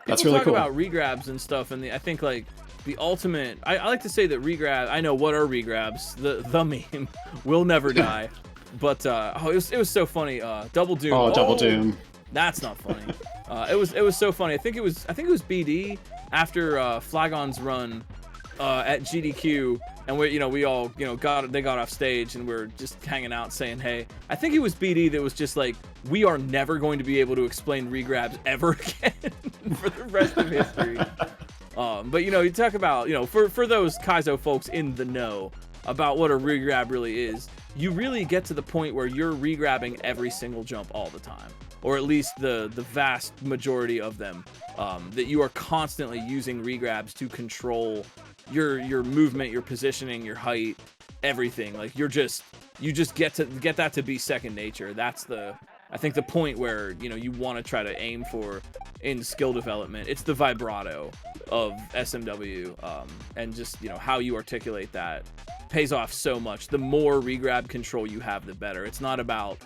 That's really cool. Talk about regrabs and stuff, and I think like the ultimate. I like to say that regrab. I know what are regrabs. The meme will never die. But oh, it was so funny. Double Doom. Oh, Double Doom. That's not funny. It was so funny. I think it was BD after Flagon's run at GDQ, and we all got off stage and we're just hanging out saying, hey, I think it was BD that was just like, we are never going to be able to explain regrabs ever again for the rest of history. But you talk about for those Kaizo folks in the know about what a regrab really is, you really get to the point where you're regrabbing every single jump all the time, or at least the vast majority of them, that you are constantly using regrabs to control your movement, your positioning, your height, everything. Like you just get that to be second nature. That's I think the point where you want to try to aim for in skill development. It's the vibrato of SMW, and just how you articulate that pays off so much. The more regrab control you have, the better. It's not about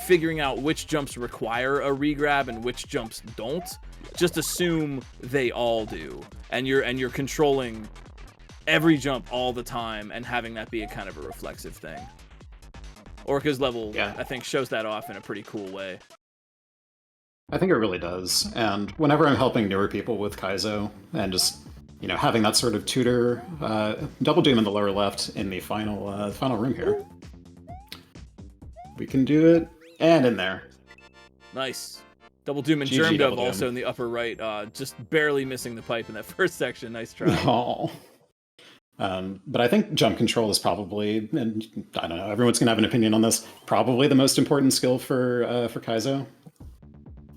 figuring out which jumps require a regrab and which jumps don't. Just assume they all do, and you're controlling every jump all the time and having that be a kind of a reflexive thing. Orca's level, yeah, I think shows that off in a pretty cool way. I think it really does. And whenever I'm helping newer people with Kaizo and just having that sort of tutor, Double Doom in the lower left in the final room here. We can do it, and in there. Nice. Double Doom and GG, Germdove also in the upper right, just barely missing the pipe in that first section. Nice try. Oh. But I think jump control is probably, and I don't know, everyone's gonna have an opinion on this, probably the most important skill for Kaizo,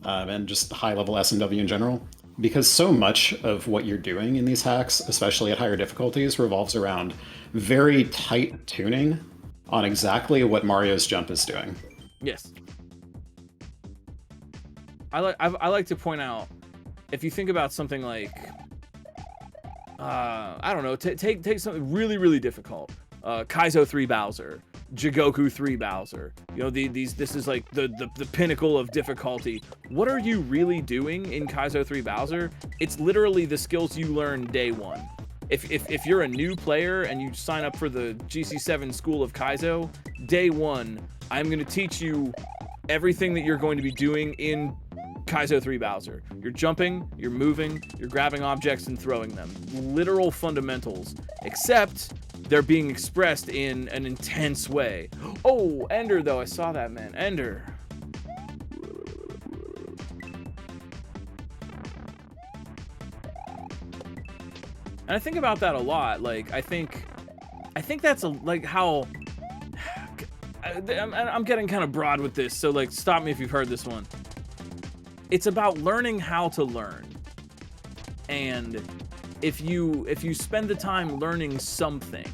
and just high-level SMW in general. Because so much of what you're doing in these hacks, especially at higher difficulties, revolves around very tight tuning on exactly what Mario's jump is doing. Yes. I like to point out, if you think about something like, I don't know, take something really, really difficult. Kaizo 3 Bowser, Jigoku 3 Bowser. This is like the pinnacle of difficulty. What are you really doing in Kaizo 3 Bowser? It's literally the skills you learn day one. If you're a new player and you sign up for the GC7 School of Kaizo, day one, I'm going to teach you everything that you're going to be doing in Kaizo 3 Bowser. You're jumping, you're moving, you're grabbing objects and throwing them. Literal fundamentals, except they're being expressed in an intense way. Oh, Ender though, I saw that, man. Ender. And I think about that a lot. Like, I think that's like how I'm getting kind of broad with this, so like stop me if you've heard this one. it's about learning how to learn. And if you spend the time learning something,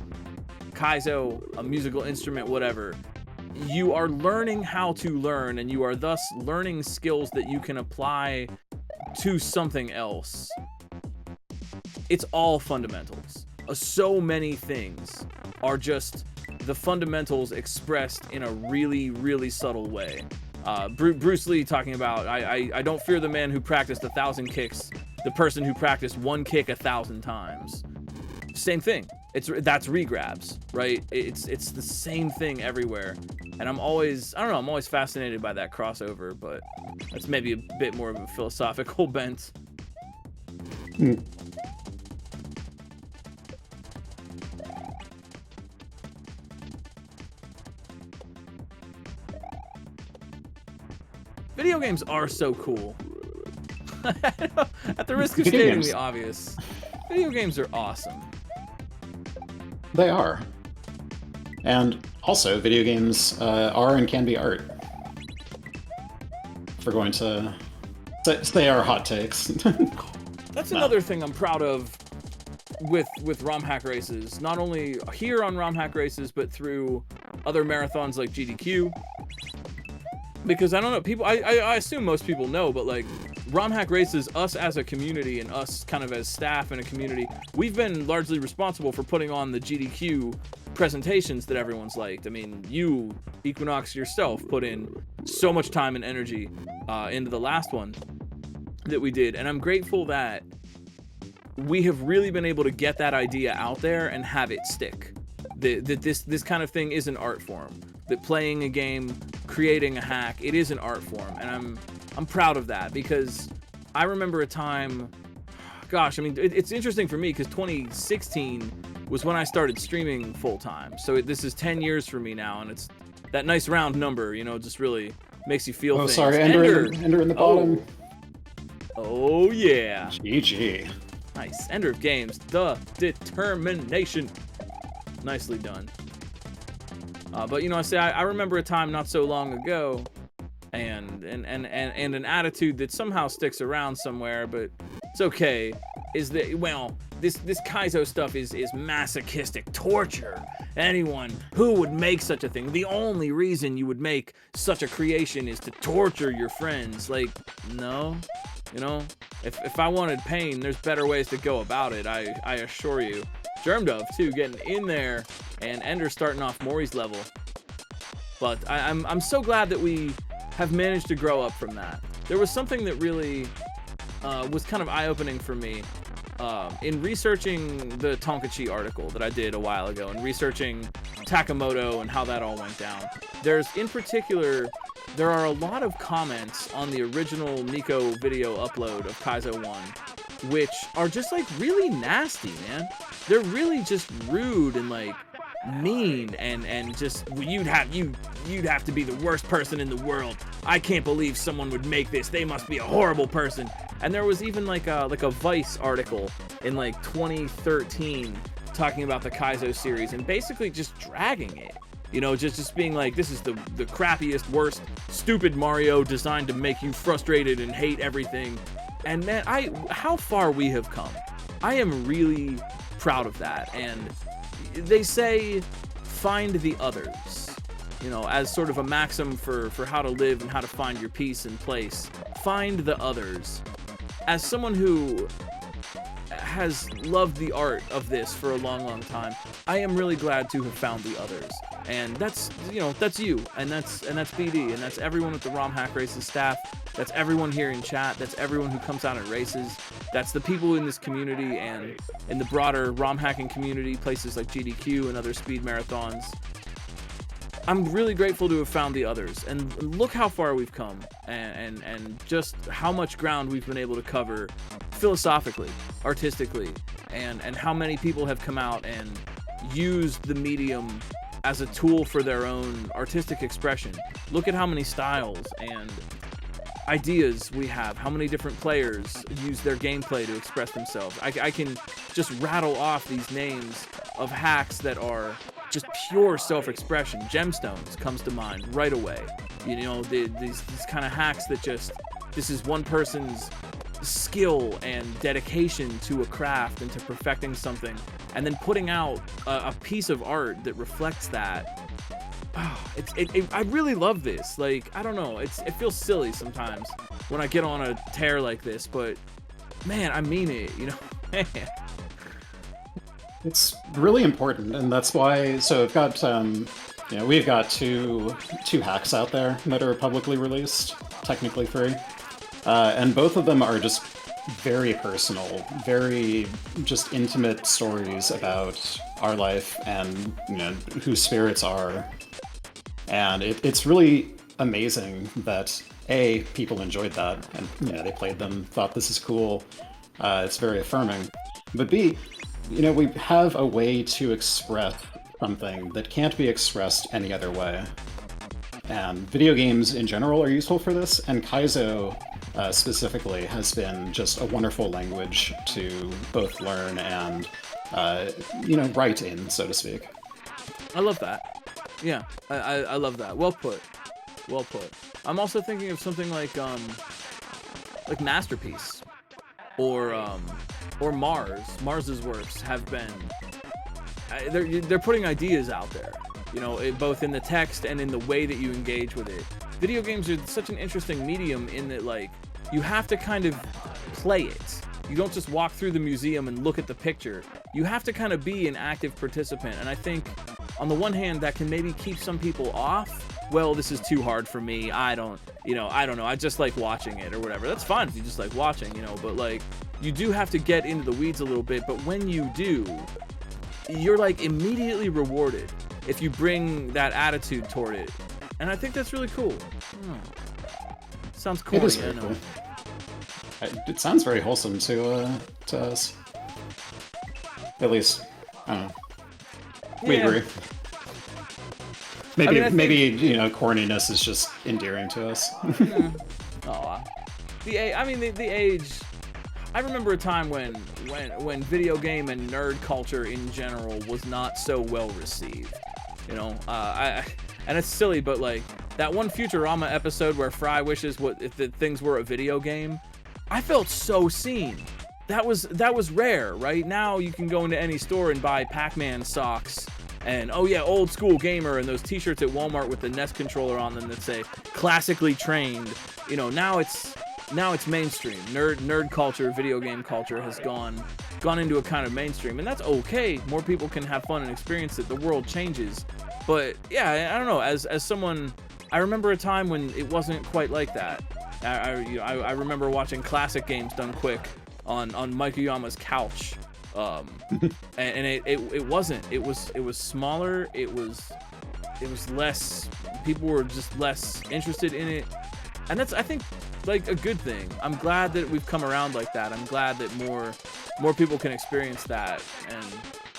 kaizo, a musical instrument, whatever, you are learning how to learn, and you are thus learning skills that you can apply to something else. It's all fundamentals. So many things are just the fundamentals expressed in a really, really subtle way. Bruce Lee talking about, I don't fear the man who practiced 1,000 kicks, the person who practiced one kick 1,000 times. Same thing. That's regrabs, right? It's the same thing everywhere. And I'm always fascinated by that crossover, but that's maybe a bit more of a philosophical bent. Video games are so cool. At the risk of stating the obvious, video games are awesome. They are. And also, video games are and can be art. If we're going to say our hot takes. That's another thing I'm proud of with ROM hack races. Not only here on ROM hack races, but through other marathons like GDQ. Because I don't know, people, I assume most people know, but like ROM hack races, us as a community and us kind of as staff in a community, we've been largely responsible for putting on the GDQ presentations that everyone's liked. I mean, you, Equinox yourself, put in so much time and energy into the last one that we did, and I'm grateful that we have really been able to get that idea out there and have it stick. That this kind of thing is an art form. That playing a game, creating a hack, it is an art form, and I'm proud of that, because I remember a time, gosh, I mean, it's interesting for me because 2016 was when I started streaming full time. So this is 10 years for me now, and it's that nice round number, you know, just really makes you feel things. Sorry, Ender in the bottom. Oh yeah. GG. Nice. Ender of Games, the determination. Nicely done. But you know, I remember a time not so long ago, and an attitude that somehow sticks around somewhere, but it's okay. Is that, well, this kaizo stuff is masochistic torture. Anyone who would make such a thing, the only reason you would make such a creation is to torture your friends. Like, no, you know, if I wanted pain, there's better ways to go about it. I assure you. Germdove too, getting in there, and Ender starting off Maury's level. But I'm so glad that we have managed to grow up from that. There was something that really was kind of eye-opening for me in researching the Tonkachi article that I did a while ago, and researching Takamoto and how that all went down. There are a lot of comments on the original Nico video upload of Kaizo 1, which are just like really nasty, man. They're really just rude and like mean, and just you'd have to be the worst person in the world. I can't believe someone would make this. They must be a horrible person. And there was even like a Vice article in like 2013 talking about the Kaizo series and basically just dragging it. You know, just being like, this is the crappiest, worst, stupid Mario designed to make you frustrated and hate everything. And man, how far we have come. I am really proud of that. And they say, find the others, you know, as sort of a maxim for how to live and how to find your peace and place. Find the others. As someone who has loved the art of this for a long, long time, I am really glad to have found the others. And that's, you know, that's you, and that's BD, and that's everyone at the ROM Hack Races staff. That's everyone here in chat. That's everyone who comes out at races. That's the people in this community and in the broader ROM hacking community, places like GDQ and other speed marathons. I'm really grateful to have found the others, and look how far we've come, and just how much ground we've been able to cover philosophically, artistically, and how many people have come out and used the medium as a tool for their own artistic expression. Look at how many styles and ideas we have, how many different players use their gameplay to express themselves. I can just rattle off these names of hacks that are just pure self-expression. Gemstones comes to mind right away. You know, these kind of hacks that just this is one person's skill and dedication to a craft and to perfecting something, and then putting out a piece of art that reflects that. I really love this. Like, I don't know, it feels silly sometimes when I get on a tear like this, but man, I mean it, you know. Man. It's really important, and that's why. So I've got, we've got two hacks out there that are publicly released, technically free, and both of them are just very personal, very just intimate stories about our life and who spirits are, and it's really amazing that people enjoyed that and they played them, thought this is cool. It's very affirming, but B, we have a way to express something that can't be expressed any other way. And video games in general are useful for this, and Kaizo specifically has been just a wonderful language to both learn and, write in, so to speak. I love that. Yeah, I love that. Well put. Well put. I'm also thinking of something like Masterpiece. Or Mars's works have been, they're putting ideas out there, both in the text and in the way that you engage with it. Video games are such an interesting medium in that, like, you have to kind of play it. You don't just walk through the museum and look at the picture. You have to kind of be an active participant, and I think on the one hand that can maybe keep some people off. Well, this is too hard for me. I don't know. I just like watching it or whatever. That's fine if you just like watching, but like, you do have to get into the weeds a little bit. But when you do, you're like immediately rewarded if you bring that attitude toward it. And I think that's really cool. Sounds cool. It is very cool. It sounds very wholesome to us. At least, I don't know. We agree. Maybe, corniness is just endearing to us. Aw. The age. I remember a time when video game and nerd culture in general was not so well received. And it's silly, but like that one Futurama episode where Fry wishes if the things were a video game, I felt so seen. That was rare, right? Now you can go into any store and buy Pac-Man socks. And old school gamer, and those t-shirts at Walmart with the Nest controller on them that say classically trained. Now it's mainstream. Nerd culture, video game culture has gone into a kind of mainstream, and that's okay. More people can have fun and experience it. The world changes. But yeah, I don't know, as someone, I remember a time when it wasn't quite like that. I remember watching classic games done quick on Mikeyama's couch. And it wasn't. It was smaller. It was less. People were just less interested in it, and that's, I think, like a good thing. I'm glad that we've come around like that. I'm glad that more people can experience that. And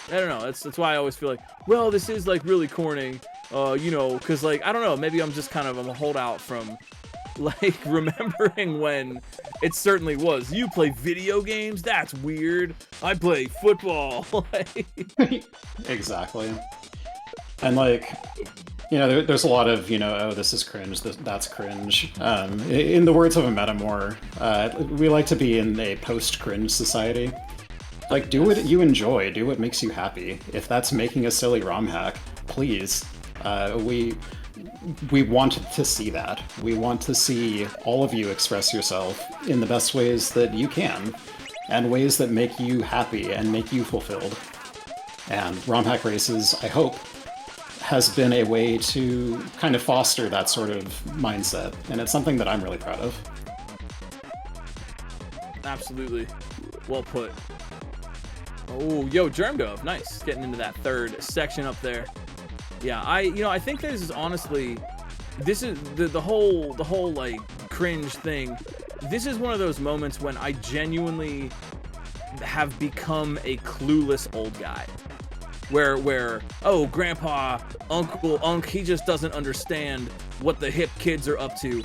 I don't know. That's why I always feel like, well, this is like really corny, because like, I don't know. Maybe I'm just I'm a holdout from like remembering when it certainly was. You play video games? That's weird. I play football. Exactly. And like, there's a lot of, this is cringe, that's cringe. In the words of a Metamore, we like to be in a post-cringe society. Like, do what you enjoy, do what makes you happy. If that's making a silly ROM hack, please. We want to see that. We want to see all of you express yourself in the best ways that you can, and ways that make you happy and make you fulfilled. And ROM Hack Races, I hope, has been a way to kind of foster that sort of mindset, and it's something that I'm really proud of. Absolutely. Well put. Oh, Germdove, nice. Getting into that third section up there. Yeah, I think this is honestly, this is the whole like cringe thing. This is one of those moments when I genuinely have become a clueless old guy. Where grandpa, uncle, he just doesn't understand what the hip kids are up to.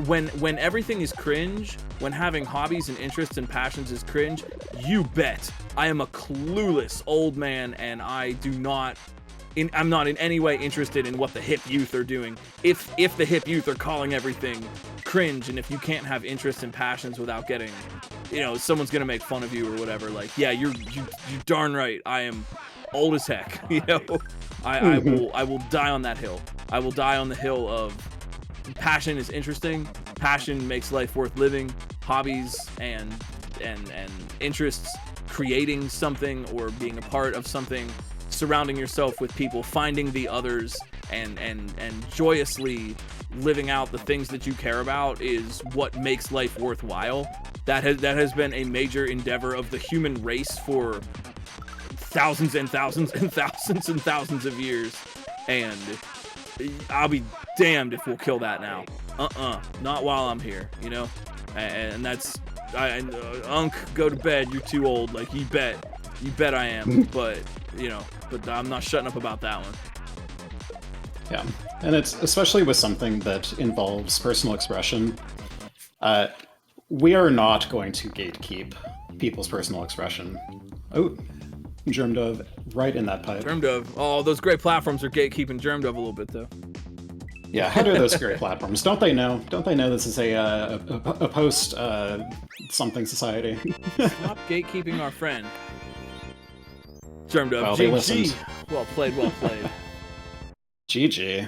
When everything is cringe, when having hobbies and interests and passions is cringe, you bet I am a clueless old man, and I'm not in any way interested in what the hip youth are doing. If the hip youth are calling everything cringe, and if you can't have interests and passions without getting, someone's gonna make fun of you or whatever, like, yeah, you're darn right, I am old as heck. I will die on that hill. I will die on the hill of passion is interesting. Passion makes life worth living. Hobbies and interests, creating something or being a part of something, surrounding yourself with people, finding the others, and joyously living out the things that you care about is what makes life worthwhile. That has been a major endeavor of the human race for thousands and thousands and thousands and thousands of years, and I'll be damned if we'll kill that now. Not while I'm here, and that's Unk, go to bed, you're too old. Like, you bet I am. but I'm not shutting up about that one. Yeah, and it's especially with something that involves personal expression. We are not going to gatekeep people's personal expression. Oh, Germ Dove, right in that pipe. Germ Dove. Oh, those great platforms are gatekeeping Germ Dove a little bit, though. Yeah, how do those great platforms? Don't they know? Don't they know this is a post something society? Stop gatekeeping our friend. Germ Dove. Well, they listened. Well played. Well played. GG.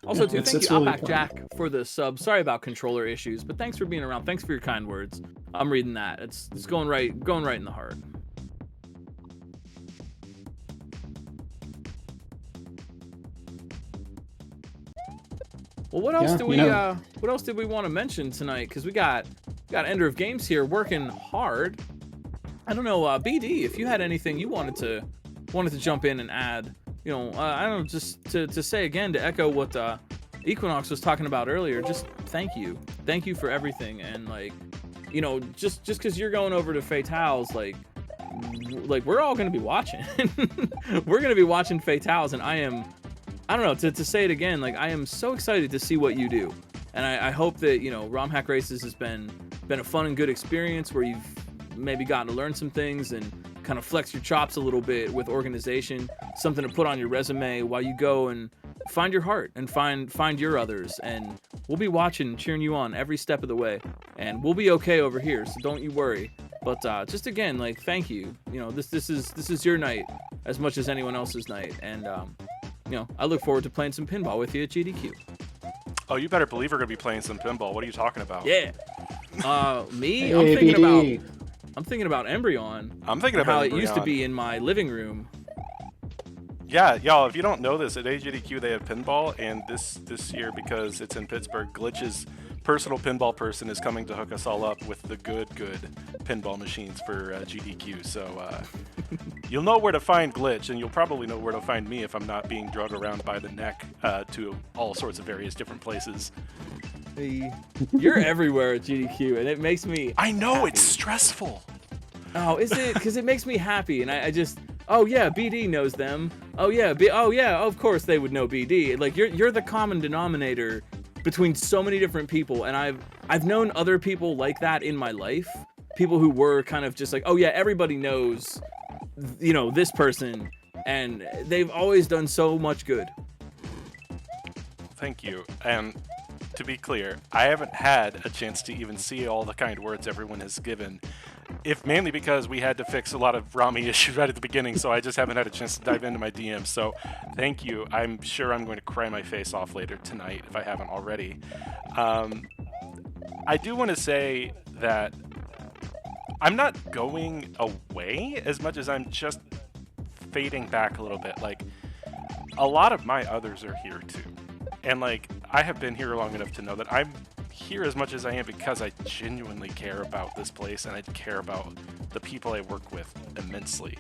Also, too, thank you, really Outback Jack, for the sub. Sorry about controller issues, but thanks for being around. Thanks for your kind words. I'm reading that. It's going right in the heart. Well, what else did we want to mention tonight? Because we got Ender of Games here working hard. I don't know, BD, if you had anything you wanted to jump in and add. I don't know, just to say again, to echo what Equinox was talking about earlier, just thank you for everything. And like, just because you're going over to Fatales, like we're all gonna be watching. We're gonna be watching Fatales, and I don't know, to say it again, like, I am so excited to see what you do. And I hope that, ROM Hack Races has been a fun and good experience where you've maybe gotten to learn some things and kind of flex your chops a little bit with organization, something to put on your resume while you go and find your heart and find your others. And we'll be watching, cheering you on every step of the way. And we'll be okay over here, so don't you worry. But just again, like, thank you. This is your night as much as anyone else's night. And I look forward to playing some pinball with you at GDQ. Oh, you better believe we're gonna be playing some pinball. What are you talking about? Yeah. Me, Hey, I'm thinking about Embryon. I'm thinking about how Embryon. it used to be in my living room. Yeah, y'all, if you don't know this, at AGDQ they have pinball, and this year, because it's in Pittsburgh, Glitch's personal pinball person is coming to hook us all up with the good pinball machines for GDQ. So you'll know where to find Glitch, and you'll probably know where to find me if I'm not being dragged around by the neck to all sorts of various different places. You're everywhere at GDQ, and it makes me I know, happy. It's stressful. Oh, is it? Because it makes me happy, and I just, oh yeah, BD knows them. Oh yeah, of course they would know BD. Like, you're the common denominator between so many different people, and I've known other people like that in my life. People who were kind of just like, oh yeah, everybody knows, this person, and they've always done so much good. Thank you. And to be clear, I haven't had a chance to even see all the kind words everyone has given, if mainly because we had to fix a lot of Rami issues right at the beginning, so I just haven't had a chance to dive into my DMs. So thank you. I'm sure I'm going to cry my face off later tonight if I haven't already. I do want to say that I'm not going away as much as I'm just fading back a little bit. Like, a lot of my others are here too. And like, I have been here long enough to know that I'm here as much as I am because I genuinely care about this place, and I care about the people I work with immensely.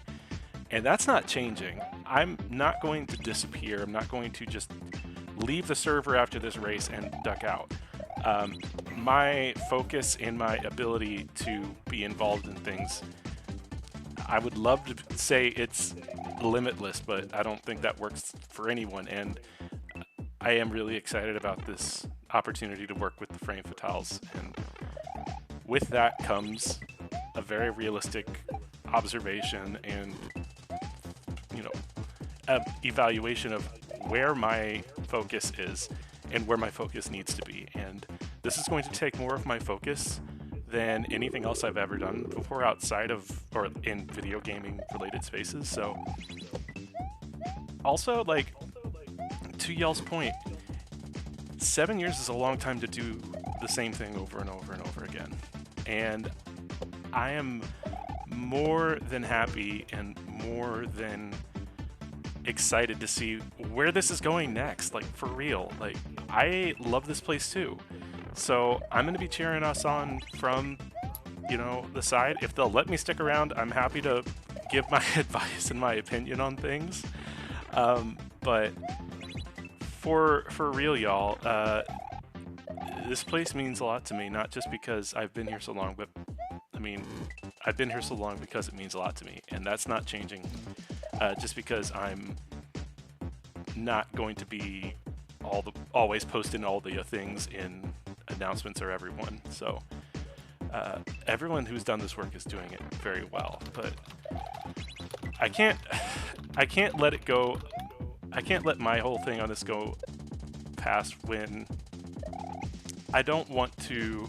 And that's not changing. I'm not going to disappear. I'm not going to just leave the server after this race and duck out. My focus and my ability to be involved in things, I would love to say it's limitless, but I don't think that works for anyone. And I am really excited about this opportunity to work with the Frame Fatales, and with that comes a very realistic observation and, evaluation of where my focus is and where my focus needs to be. And this is going to take more of my focus than anything else I've ever done before outside of or in video gaming related spaces. So also, like, to y'all's point, 7 years is a long time to do the same thing over and over and over again. And I am more than happy and more than excited to see where this is going next. Like, for real. Like, I love this place too. So I'm going to be cheering us on from, the side. If they'll let me stick around, I'm happy to give my advice and my opinion on things. But for real, y'all, this place means a lot to me, not just because I've been here so long, but I've been here so long because it means a lot to me, and that's not changing just because I'm not going to be always posting all the things in announcements or everyone. So everyone who's done this work is doing it very well, but I can't let it go. I can't let my whole thing on this go past when I don't want to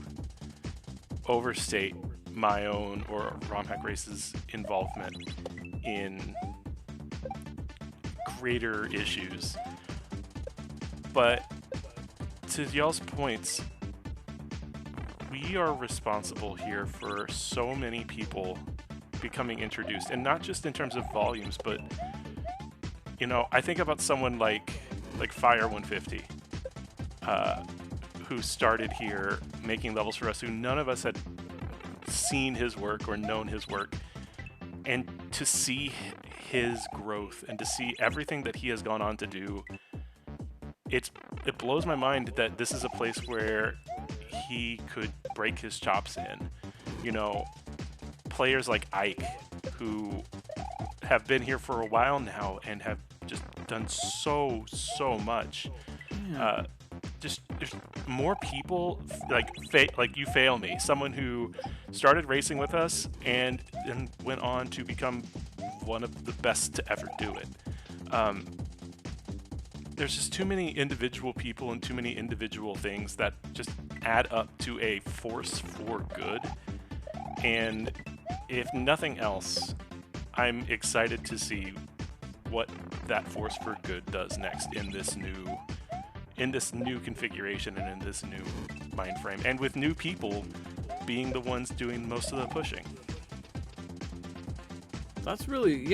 overstate my own or RomHack Race's involvement in greater issues. But to y'all's points, we are responsible here for so many people becoming introduced, and not just in terms of volumes, but I think about someone like Fire 150, who started here making levels for us, who none of us had seen his work or known his work, and to see his growth and to see everything that he has gone on to do, it blows my mind that this is a place where he could break his chops in. Players like Ike, who have been here for a while now and have just done so much. Yeah. Just there's more people like you fail me, someone who started racing with us and then went on to become one of the best to ever do it. There's just too many individual people and too many individual things that just add up to a force for good. And if nothing else, I'm excited to see what that force for good does next in this new configuration and in this new mind frame, and with new people being the ones doing most of the pushing. That's really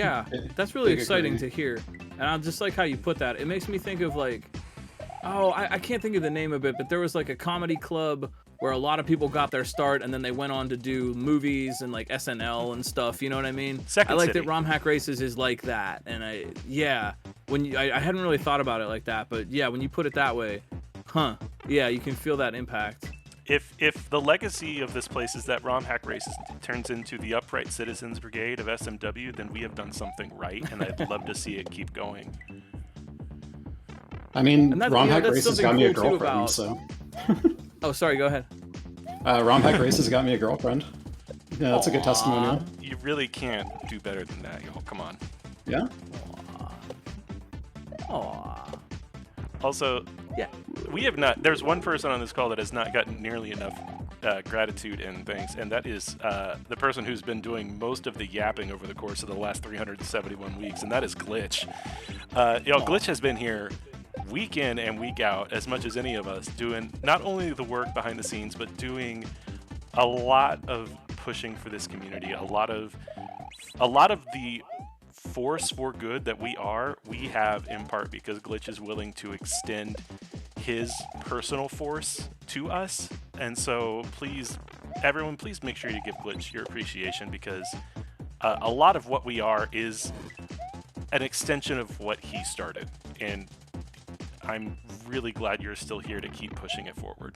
exciting to hear. And I just like how you put that. It makes me think of I can't think of the name of it, but there was like a comedy club where a lot of people got their start and then they went on to do movies and like SNL and stuff, you know what I mean? Second I like City. that RomHack Races is like that. And I hadn't really thought about it like that, but yeah, when you put it that way, you can feel that impact. If the legacy of this place is that RomHack Races turns into the Upright Citizens Brigade of SMW, then we have done something right, and I'd love to see it keep going. I mean, And RomHack that's Races something got me a cool, too, girlfriend, about- so... Oh, sorry, go ahead. RomHack Races got me a girlfriend. Yeah, that's a good testimonial. You really can't do better than that, y'all. Come on. Yeah? Aww. Also, Yeah. we have not. There's one person on this call that has not gotten nearly enough gratitude and thanks, and that is the person who's been doing most of the yapping over the course of the last 371 weeks, and that is Glitch. Glitch has been here week in and week out as much as any of us, doing not only the work behind the scenes, but doing a lot of pushing for this community. A lot of the force for good that we have in part because Glitch is willing to extend his personal force to us. And so please, everyone, please make sure you give Glitch your appreciation, because a lot of what we are is an extension of what he started. And I'm really glad you're still here to keep pushing it forward.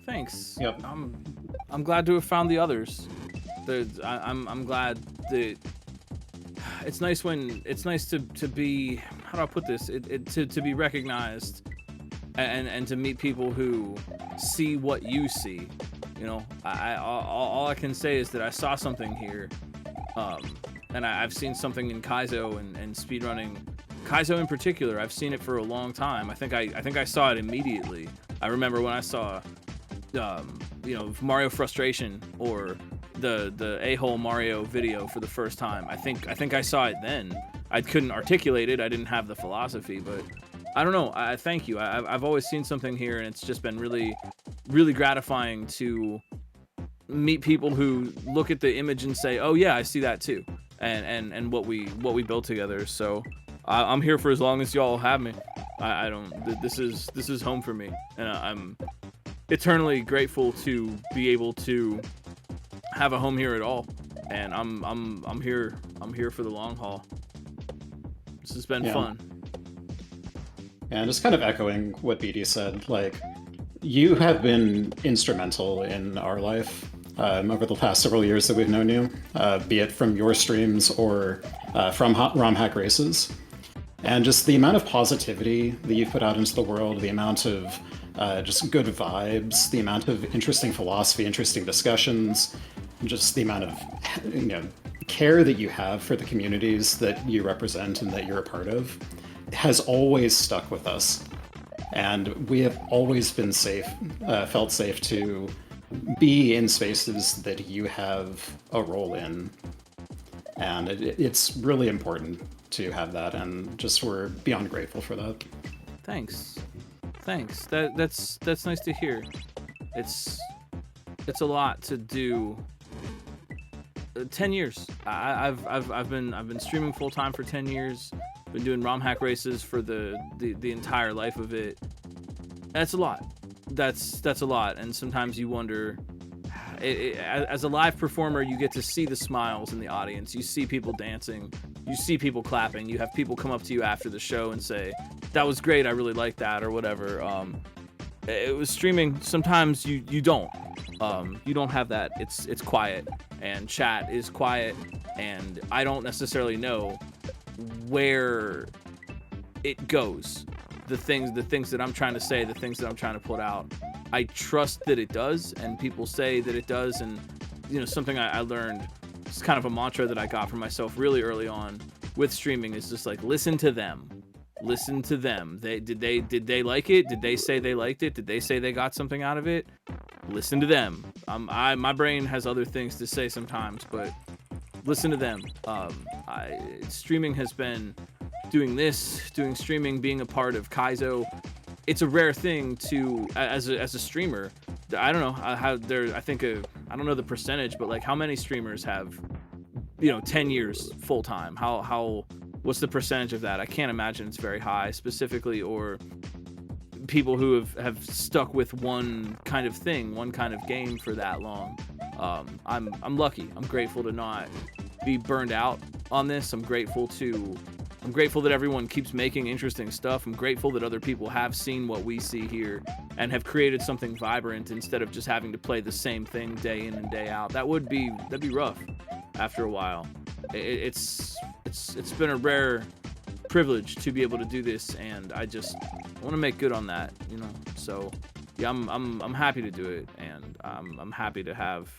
Thanks. Yep. I'm glad to have found the others. I'm glad that it's nice to be, how do I put this? To be recognized and to meet people who see what you see. All I can say is that I saw something here, and I've seen something in Kaizo and speedrunning Kaizo in particular, I've seen it for a long time. I think I saw it immediately. I remember when I saw, Mario Frustration or the A-hole Mario video for the first time. I think I saw it then. I couldn't articulate it. I didn't have the philosophy, but I don't know. I thank you. I've always seen something here, and it's just been really, really gratifying to meet people who look at the image and say, "Oh yeah, I see that too," and what we built together. So I'm here for as long as y'all have me. I don't. This is home for me, and I'm eternally grateful to be able to have a home here at all. And I'm here for the long haul. This has been fun. And just kind of echoing what BD said, like, you have been instrumental in our life over the past several years that we've known you, be it from your streams or from ROM hack races. And just the amount of positivity that you've put out into the world, the amount of just good vibes, the amount of interesting philosophy, interesting discussions, just the amount of care that you have for the communities that you represent and that you're a part of has always stuck with us. And we have always been felt safe to be in spaces that you have a role in. And it's really important to have that, and just we're beyond grateful for that. Thanks. That's nice to hear. It's a lot to do. 10 years. I've been streaming full time for 10 years. Been doing ROM hack races for the entire life of it. That's a lot. That's a lot. And sometimes you wonder, as a live performer, you get to see the smiles in the audience. You see people dancing. You see people clapping. You have people come up to you after the show and say, "That was great. I really liked that," or whatever. It was streaming. Sometimes you don't. You don't have that. It's quiet, and chat is quiet, and I don't necessarily know where it goes. The things that I'm trying to say, the things that I'm trying to put out, I trust that it does, and people say that it does. And something I learned, it's kind of a mantra that I got for myself really early on with streaming, is just like, listen to them. Did they like it? Did they say they liked it? Did they say they got something out of it? Listen to them. My brain has other things to say sometimes, but listen to them. Streaming has been doing streaming, being a part of Kaizo. It's a rare thing to, as a streamer. I don't know how there. I don't know the percentage, but like, how many streamers have 10 years full time? What's the percentage of that? I can't imagine it's very high, specifically, or people who have stuck with one kind of thing, one kind of game for that long. I'm lucky. I'm grateful to not be burned out on this. I'm grateful that everyone keeps making interesting stuff. I'm grateful that other people have seen what we see here and have created something vibrant instead of just having to play the same thing day in and day out. That'd be rough after a while. It's been a rare privilege to be able to do this, and I want to make good on that, So yeah, I'm happy to do it, and I'm happy to have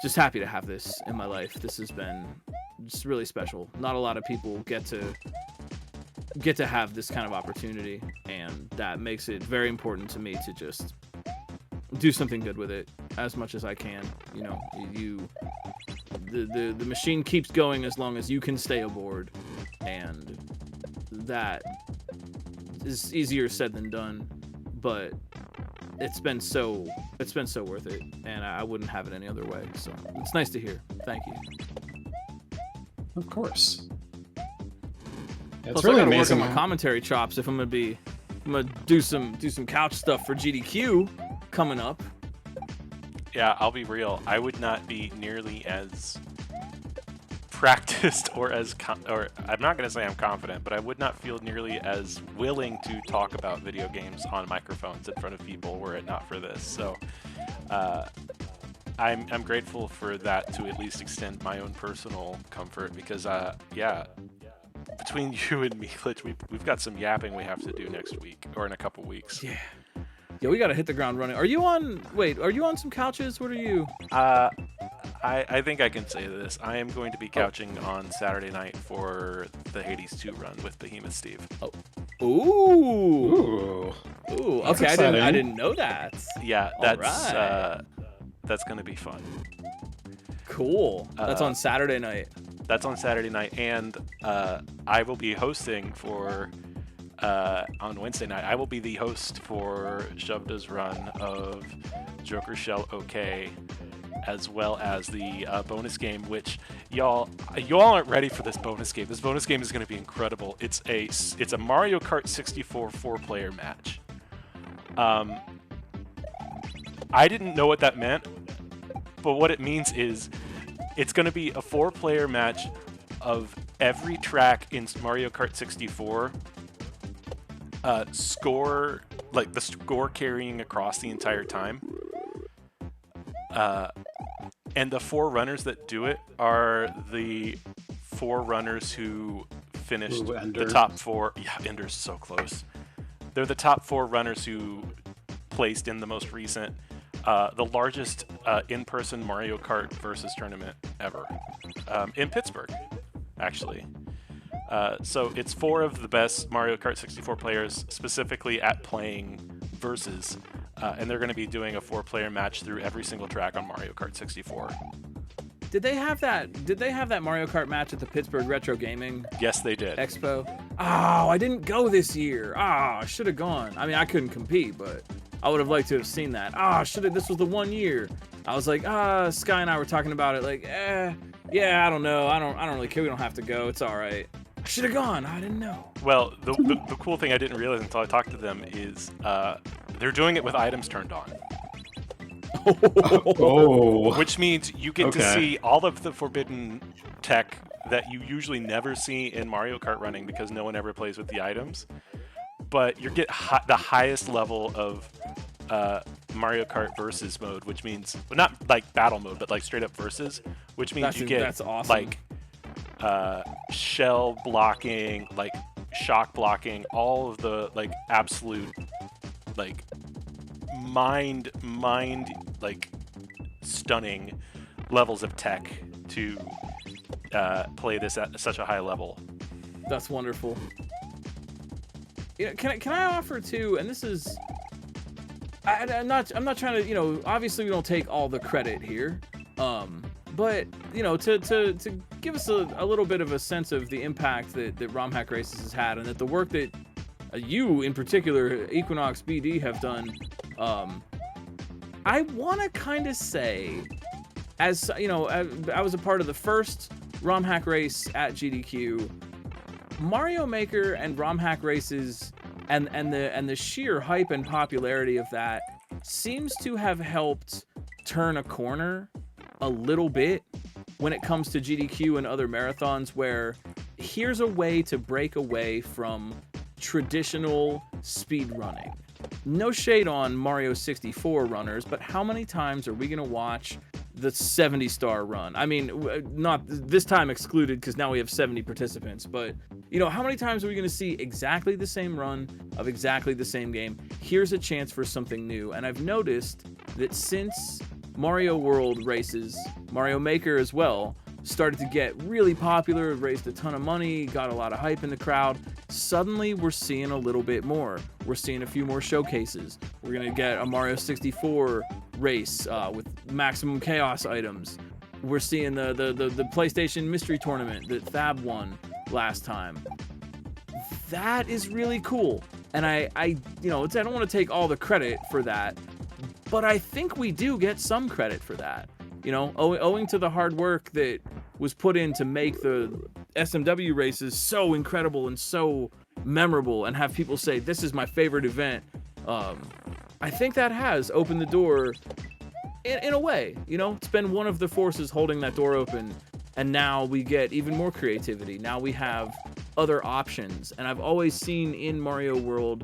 this in my life. This has been just really special. Not a lot of people get to have this kind of opportunity, and that makes it very important to me to just do something good with it as much as I can. The machine keeps going as long as you can stay aboard, and that is easier said than done, but it's been so worth it, and I wouldn't have it any other way. So it's nice to hear. Thank you. Of course. Yeah, it's Plus, really I gotta amazing. work on my commentary chops if I'm gonna do some couch stuff for GDQ coming up. Yeah, I'll be real. I would not be nearly as practiced or or I'm not going to say I'm confident, but I would not feel nearly as willing to talk about video games on microphones in front of people were it not for this. So I'm grateful for that, to at least extend my own personal comfort, because between you and me, Glitch, we've got some yapping we have to do next week or in a couple weeks. Yeah. Yeah, we gotta hit the ground running. Are you on? Wait, are you on some couches? What are you? I think I can say this. I am going to be couching on Saturday night for the Hades 2 run with Behemoth Steve. Oh. Ooh. Ooh. Ooh. That's Okay, I exciting. didn't know that. Yeah, Alright. that's going to be fun. Cool. That's on Saturday night. That's on Saturday night, and I will be hosting for on Wednesday night. I will be the host for Shovda's run of Joker Shell OK, as well as the bonus game, which y'all aren't ready for this bonus game. This bonus game is going to be incredible. It's a Mario Kart 64 4-player match. I didn't know what that meant, but what it means is it's going to be a 4-player match of every track in Mario Kart 64 score, like the score carrying across the entire time. And the 4 runners that do it are the 4 runners who finished the top 4. Yeah, Ender's so close. They're the top 4 runners who placed in the most recent, the largest in-person Mario Kart versus tournament ever in Pittsburgh, actually. So it's 4 of the best Mario Kart 64 players specifically at playing versus. And they're going to be doing a 4-player match through every single track on Mario Kart 64. Did they have that Mario Kart match at the Pittsburgh Retro Gaming Yes, they did. Expo? Oh, I didn't go this year. I should have gone. I mean, I couldn't compete, but I would have liked to have seen that. This was the one year. I was like, Sky and I were talking about it, like, yeah, I don't know. I don't really care. We don't have to go. It's all right. I should have gone. I didn't know. Well, the cool thing I didn't realize until I talked to them is they're doing it with items turned on. Oh. Which means you get to see all of the forbidden tech that you usually never see in Mario Kart running because no one ever plays with the items. But you get the highest level of Mario Kart versus mode, which means, well, not like battle mode, but like straight up versus, which means you get that's awesome. like shell blocking, like shock blocking, all of the like absolute like mind like stunning levels of tech to play this at such a high level. That's wonderful. You know, can I offer too? And this is, I'm not trying to, obviously we don't take all the credit here, but to give us a little bit of a sense of the impact that ROM Hack Races has had, and that the work that you in particular, Equinox BD, have done. I want to kind of say, as you know, I was a part of the first ROM Hack Race at GDQ. Mario Maker and ROM Hack Races and the sheer hype and popularity of that seems to have helped turn a corner a little bit when it comes to GDQ and other marathons, where here's a way to break away from traditional speed running. No shade on Mario 64 runners, but how many times are we going to watch the 70-star run? I mean, not this time excluded because now we have 70 participants, but how many times are we going to see exactly the same run of exactly the same game? Here's a chance for something new. And I've noticed that since Mario World races, Mario Maker as well, started to get really popular, raised a ton of money, got a lot of hype in the crowd, suddenly we're seeing a little bit more. We're seeing a few more showcases. We're going to get a Mario 64 race with maximum chaos items. We're seeing the PlayStation Mystery Tournament that Thab won last time. That is really cool. And I don't want to take all the credit for that, but I think we do get some credit for that. Owing to the hard work that was put in to make the SMW races so incredible and so memorable and have people say, this is my favorite event. I think that has opened the door in a way. It's been one of the forces holding that door open. And now we get even more creativity. Now we have other options. And I've always seen in Mario World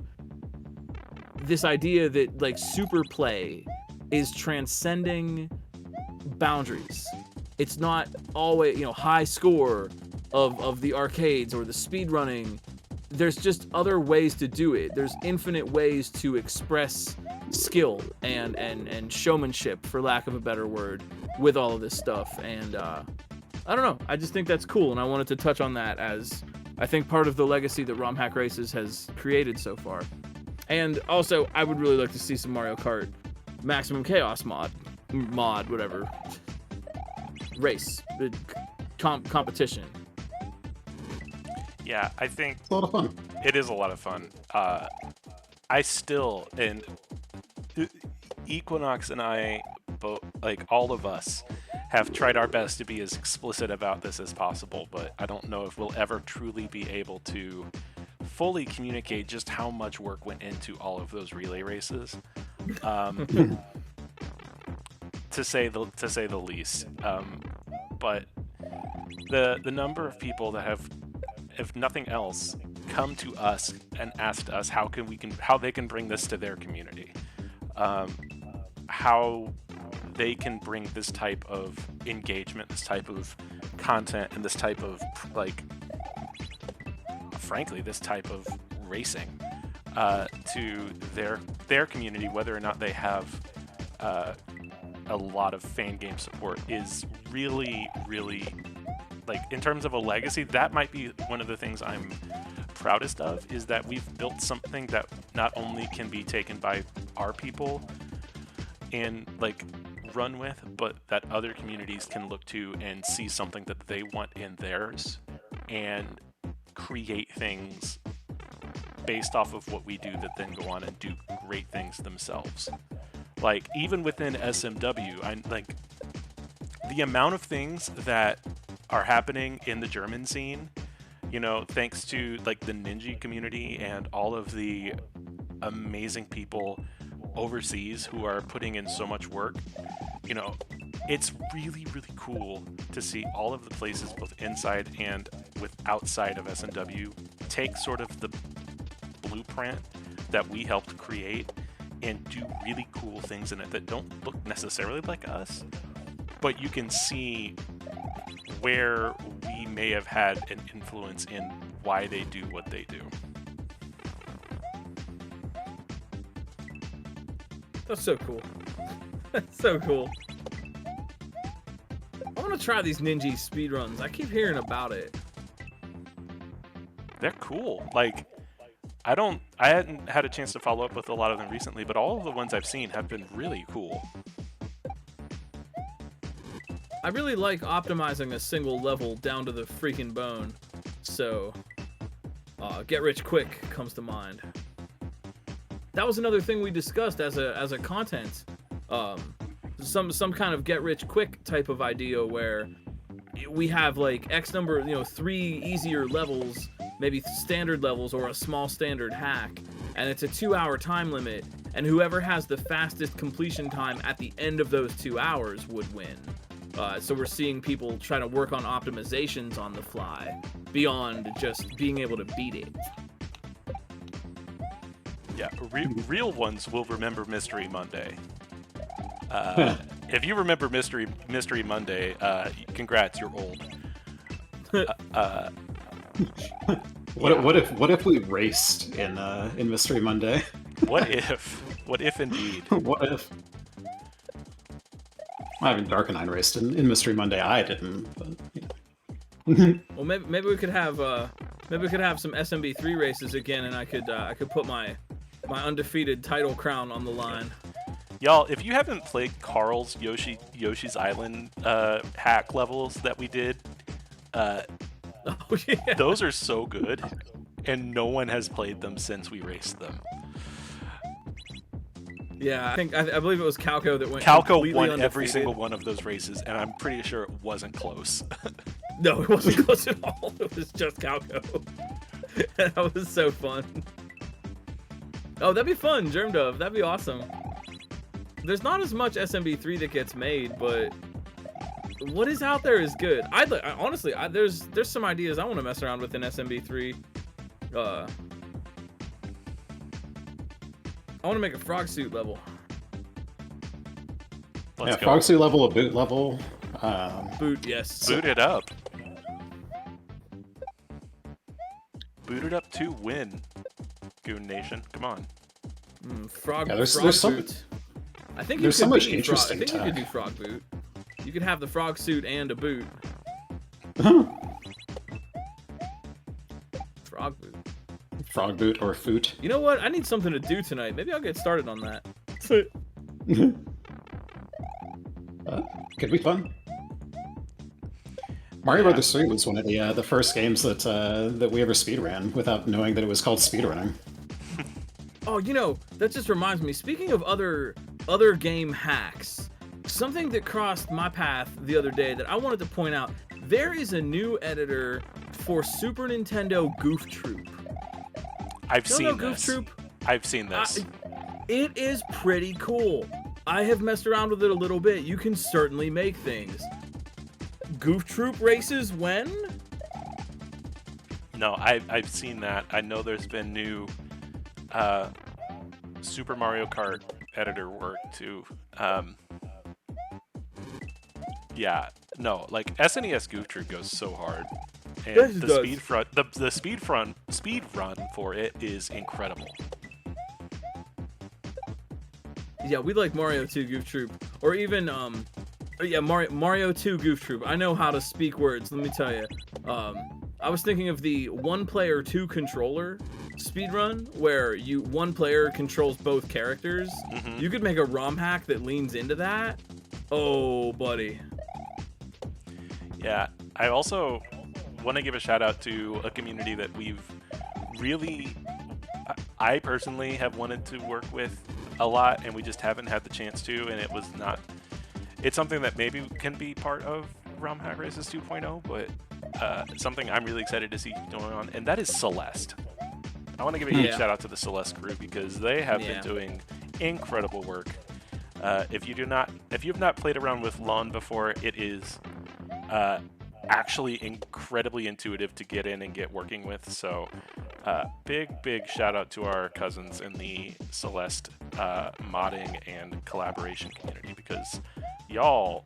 this idea that like super play is transcending boundaries. It's not always high score of the arcades or the speed running. there's just other ways to do it. There's infinite ways to express skill and showmanship, for lack of a better word, with all of this stuff. And I don't know. I just think that's cool, and I wanted to touch on that as I think part of the legacy that ROM Hack Races has created so far. And also, I would really like to see some Mario Kart Maximum Chaos mod, whatever, race, competition. Yeah, I think It's a lot of fun. it is a lot of fun. I still, and Equinox and I, both, like all of us, have tried our best to be as explicit about this as possible, but I don't know if we'll ever truly be able to fully communicate just how much work went into all of those relay races, to say the least. But the number of people that have, if nothing else, come to us and asked us how they can bring this to their community, how they can bring this type of engagement, this type of content, and this type of, like, frankly, this type of racing to their community, whether or not they have a lot of fan game support, is really, really, like, in terms of a legacy, that might be one of the things I'm proudest of, is that we've built something that not only can be taken by our people and, like, run with, but that other communities can look to and see something that they want in theirs and create things based off of what we do that then go on and do great things themselves. Like, even within SMW, I'm like, the amount of things that are happening in the German scene, you know, thanks to, like, the Ninja community and all of the amazing people overseas who are putting in so much work, you know, it's really, really cool to see all of the places, both inside and outside of SMW, take sort of the blueprint that we helped create and do really cool things in it that don't look necessarily like us, but you can see where we may have had an influence in why they do what they do. That's so cool. That's so cool. I want to try these Ninja speedruns. I keep hearing about it. They're cool. Like, I hadn't had a chance to follow up with a lot of them recently, but all of the ones I've seen have been really cool. I really like optimizing a single level down to the freaking bone. So, Get Rich Quick comes to mind. That was another thing we discussed as a content, some kind of Get Rich Quick type of idea where we have like X number, 3 easier levels, maybe standard levels or a small standard hack, and it's a 2-hour time limit, and whoever has the fastest completion time at the end of those 2 hours would win. So we're seeing people try to work on optimizations on the fly beyond just being able to beat it. Yeah, real ones will remember Mystery Monday. If you remember Mystery Monday, congrats, you're old. What if we raced in Mystery Monday? What if indeed? What if? I mean, Dark and I raced in Mystery Monday. I didn't. But, Well, maybe we could have some SMB3 races again, and I could put my undefeated title crown on the line. Y'all, if you haven't played Carl's Yoshi's Island hack levels that we did, Oh, yeah. those are so good, and no one has played them since we raced them. Yeah, I believe it was Calco that went. Calco completely won undefeated. every single one of those races, and I'm pretty sure it wasn't close. No, it wasn't close at all. It was just Calco. That was so fun. Oh, that'd be fun, Germ Dove. That'd be awesome. There's not as much SMB3 that gets made, but what is out there is good. Honestly, there's some ideas I want to mess around with in SMB3. I want to make a frog suit level. Let's go. Frog Suit level, a boot level. Boot, yes. Boot it up. Boot it up to win, Goon Nation. Come on. Frog, Yeah, frog there's some boot. I think you there's could so much be frog. I interesting think you could do tech. frog boot. You could have the frog suit and a boot. Frog boot. Frog boot or foot. You know what? I need something to do tonight. Maybe I'll get started on that. Could be fun. Mario Brothers 3 was one of the first games that that we ever speedran without knowing that it was called speedrunning. Oh, you know, that just reminds me. Speaking of other game hacks, something that crossed my path the other day that I wanted to point out. There is a new editor for Super Nintendo Goof Troop. I've seen Goof this. Troop? I've seen this. It is pretty cool. I have messed around with it a little bit. You can certainly make things. Goof Troop races when? No, I've seen that. I know there's been new Super Mario Kart editor work too. Yeah, no, like SNES Goof Troop goes so hard, and Yes, it the does. speed run for it is incredible. Yeah, we like Mario 2 Goof Troop, or even yeah, Mario 2 Goof Troop. I know how to speak words. Let me tell you. I was thinking of the one player, two controller speedrun, where one player controls both characters. Mm-hmm. You could make a ROM hack that leans into that. Oh, buddy. Yeah, I also want to give a shout out to a community that we've really, I personally have wanted to work with a lot, and we just haven't had the chance to, and it was not, it's something that maybe can be part of ROM Hack Races 2.0, but something I'm really excited to see going on, and that is Celeste. I want to give a huge shout out to the Celeste crew because they have been doing incredible work. If you have not played around with Lawn before, it is actually incredibly intuitive to get in and get working with. So big shout out to our cousins in the Celeste modding and collaboration community, because y'all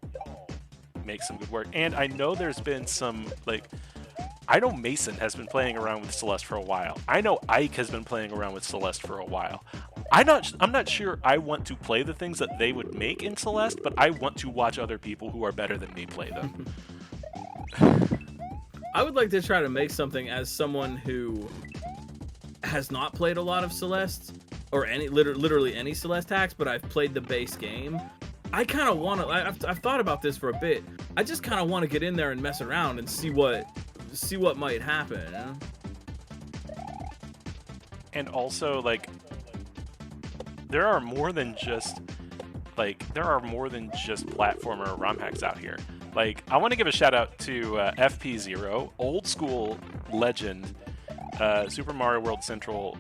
make some good work. And I know there's been some, like, I know Mason has been playing around with Celeste for a while. I know Ike has been playing around with Celeste for a while. I'm not sure I want to play the things that they would make in Celeste, but I want to watch other people who are better than me play them. I would like to try to make something as someone who has not played a lot of Celeste, or literally any Celeste hacks, but I've played the base game. I kind of want to. I've thought about this for a bit. I just kind of want to get in there and mess around and see what might happen. You know? And also, like, there are more than just platformer ROM hacks out here. Like, I want to give a shout out to FP0, old school legend, Super Mario World Central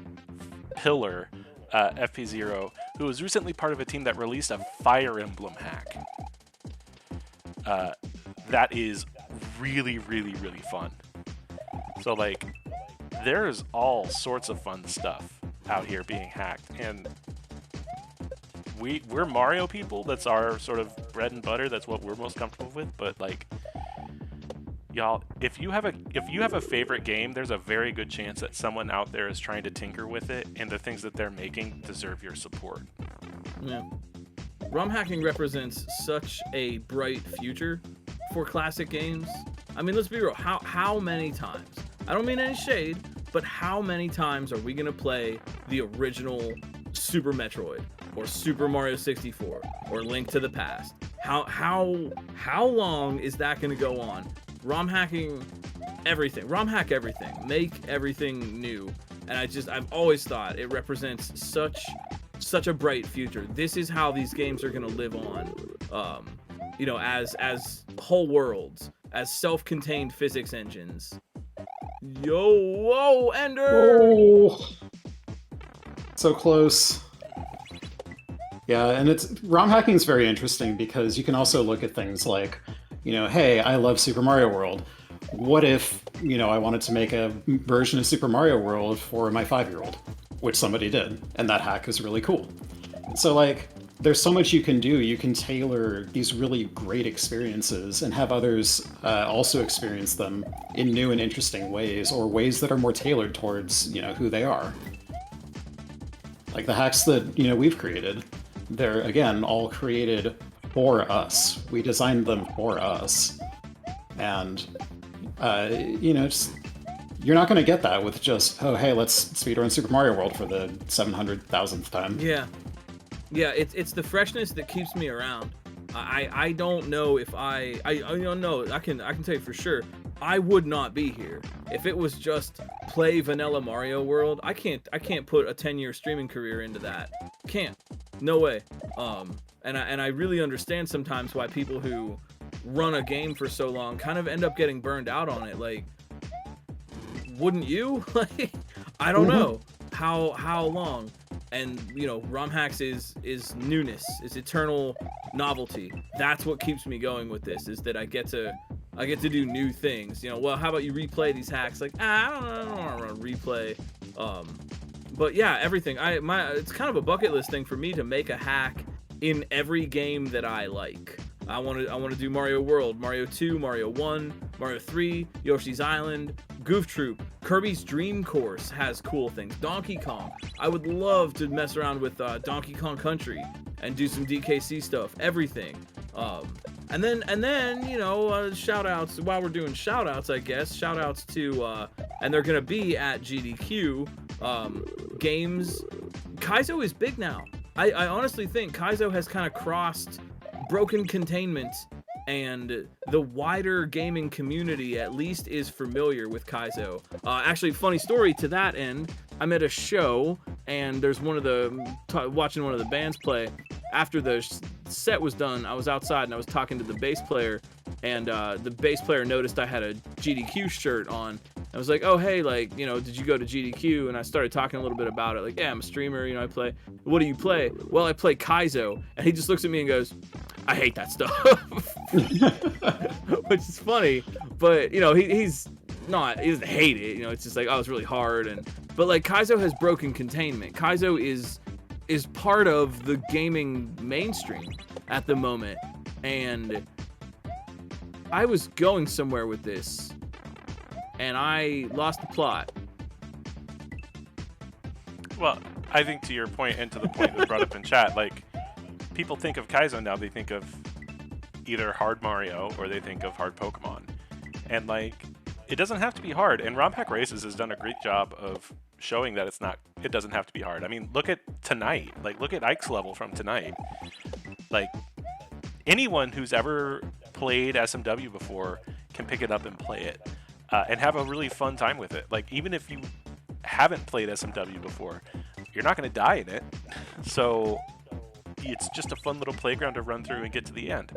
pillar, FP0, who was recently part of a team that released a Fire Emblem hack. That is really fun. So, like, there's all sorts of fun stuff out here being hacked, and we're Mario people. That's our sort of bread and butter. That's what we're most comfortable with. But, like, y'all, if you have a favorite game, there's a very good chance that someone out there is trying to tinker with it, and the things that they're making deserve your support. Yeah. ROM hacking represents such a bright future for classic games. I mean, let's be real. How many times? I don't mean any shade, but how many times are we gonna play the original Super Metroid or Super Mario 64 or Link to the Past? How long is that gonna go on? ROM hacking everything. ROM hack everything. Make everything new. And I've always thought it represents such a bright future. This is how these games are gonna live on. You know, as whole worlds, as self-contained physics engines. Whoa, Ender! Oh, so close. Yeah, and ROM hacking is very interesting because you can also look at things like, you know, hey, I love Super Mario World. What if, you know, I wanted to make a version of Super Mario World for my 5-year-old, which somebody did, and that hack is really cool. So, like, there's so much you can do. You can tailor these really great experiences and have others also experience them in new and interesting ways, or ways that are more tailored towards who they are. Like the hacks that we've created, they're again all created for us. We designed them for us, and you're not going to get that with just, oh hey, let's speedrun Super Mario World for the 700,000th time. Yeah. It's the freshness that keeps me around. I don't know if I don't know. I can tell you for sure, I would not be here if it was just play vanilla Mario World. I can't put a 10-year streaming career into that. Can't. No way. And I really understand sometimes why people who run a game for so long kind of end up getting burned out on it. Like, wouldn't you? Like, I don't know how long. And ROM hacks is newness, is eternal novelty. That's what keeps me going with this, is that I get to do new things. Well, how about you replay these hacks? Like, I don't want to replay. But yeah, everything. It's kind of a bucket list thing for me to make a hack in every game that I like. I want to do Mario World, Mario 2, Mario 1, Mario 3, Yoshi's Island, Goof Troop, Kirby's Dream Course has cool things. Donkey Kong. I would love to mess around with Donkey Kong Country and do some DKC stuff. Everything. And then shout outs while we're doing shout outs, I guess. Shout outs to and they're gonna be at GDQ games. Kaizo is big now. I honestly think Kaizo has kind of crossed Broken Containment, and the wider gaming community at least is familiar with Kaizo. Actually, funny story to that end, I'm at a show and there's watching one of the bands play. After the set was done, I was outside and I was talking to the bass player, and the bass player noticed I had a GDQ shirt on. I was like, oh, hey, like, did you go to GDQ? And I started talking a little bit about it. Like, yeah, I'm a streamer, I play. What do you play? Well, I play Kaizo. And he just looks at me and goes, I hate that stuff. Which is funny. But, he doesn't hate it. It's just like, oh, it's really hard. But, like, Kaizo has broken containment. Kaizo is part of the gaming mainstream at the moment. And I was going somewhere with this, and I lost the plot. Well, I think to your point and to the point that's brought up in chat, like, people think of Kaizo now, they think of either hard Mario or they think of hard Pokemon. And, like, it doesn't have to be hard. And ROM Hack Races has done a great job of showing that it doesn't have to be hard. I mean, look at tonight. Like, look at Ike's level from tonight. Like, anyone who's ever played SMW before can pick it up and play it. And have a really fun time with it. Like, even if you haven't played SMW before, you're not going to die in it. So it's just a fun little playground to run through and get to the end.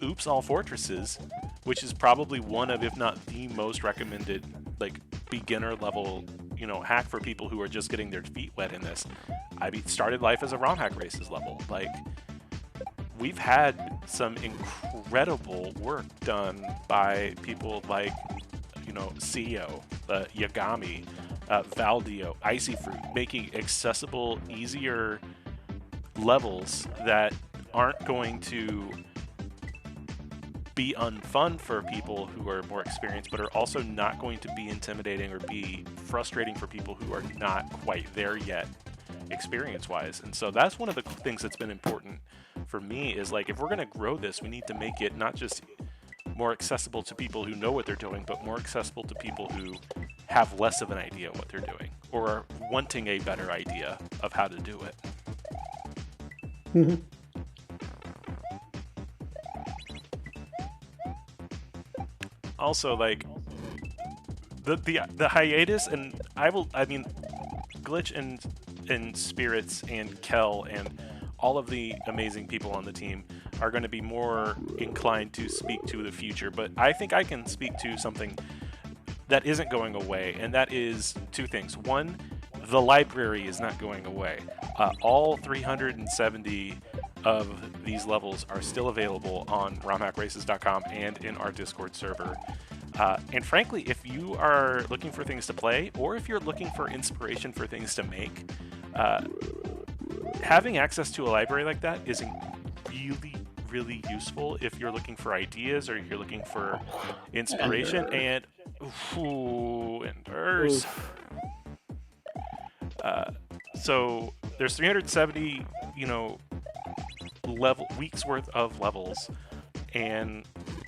Oops All Fortresses, which is probably one of, if not the most recommended, like, beginner level, hack for people who are just getting their feet wet in this. I started life as a ROM Hack Races level. Like, we've had some incredible work done by people like, CEO, Yagami, Valdio, Icy Fruit, making accessible, easier levels that aren't going to be unfun for people who are more experienced, but are also not going to be intimidating or be frustrating for people who are not quite there yet experience-wise. And so that's one of the things that's been important for me, is like, if we're going to grow this, we need to make it not just more accessible to people who know what they're doing, but more accessible to people who have less of an idea what they're doing, or are wanting a better idea of how to do it. Mm-hmm. Also, like, the hiatus, and Glitch and Spirits and Kel and all of the amazing people on the team are going to be more inclined to speak to the future, but I think I can speak to something that isn't going away, and that is two things. One, the library is not going away. All 370 of these levels are still available on romhackraces.com and in our Discord server. And frankly, if you are looking for things to play, or if you're looking for inspiration for things to make, having access to a library like that is really, really useful if you're looking for ideas or you're looking for inspiration. And Enders. Oof. So there's 370, weeks worth of levels, and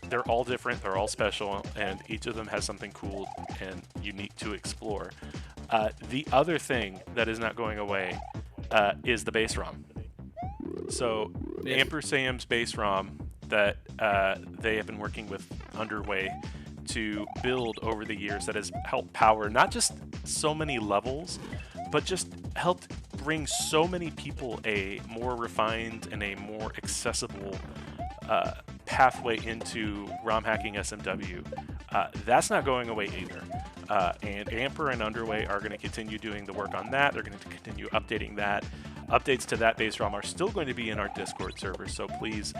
they're all different, they're all special, and each of them has something cool and unique to explore. The other thing that is not going away is the base ROM. So Yes. Ampersam's base ROM that they have been working with Underway to build over the years that has helped power not just so many levels, but just helped bring so many people a more refined and a more accessible pathway into ROM hacking SMW. That's not going away either. And Amper and Underway are going to continue doing the work on that. They're going to continue updating that. Updates to that base ROM are still going to be in our Discord server, so please,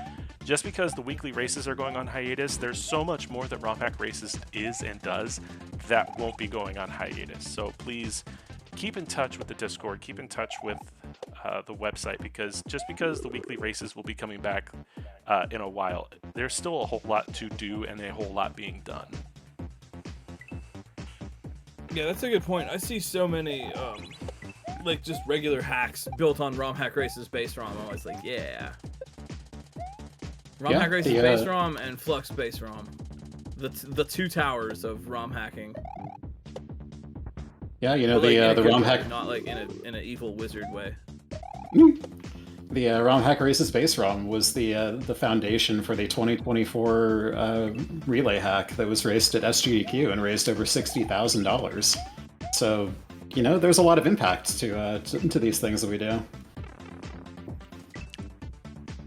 just because the weekly races are going on hiatus, there's so much more that ROM Hack Races is and does that won't be going on hiatus. So please keep in touch with the Discord, keep in touch with the website, because just because the weekly races will be coming back in a while, there's still a whole lot to do and a whole lot being done. Yeah, that's a good point. I see so many, like, just regular hacks built on ROM Hack Race's base ROM. I'm always like, yeah. ROM Yeah, Hack Race's the, base ROM and Flux base ROM. The two towers of ROM hacking. Yeah, But, like, in a the good ROM way, hack, not like in an evil wizard way. the ROM Hack Races base ROM was the foundation for the 2024 relay hack that was raced at SGDQ and raised over $60,000. So, there's a lot of impact to these things that we do.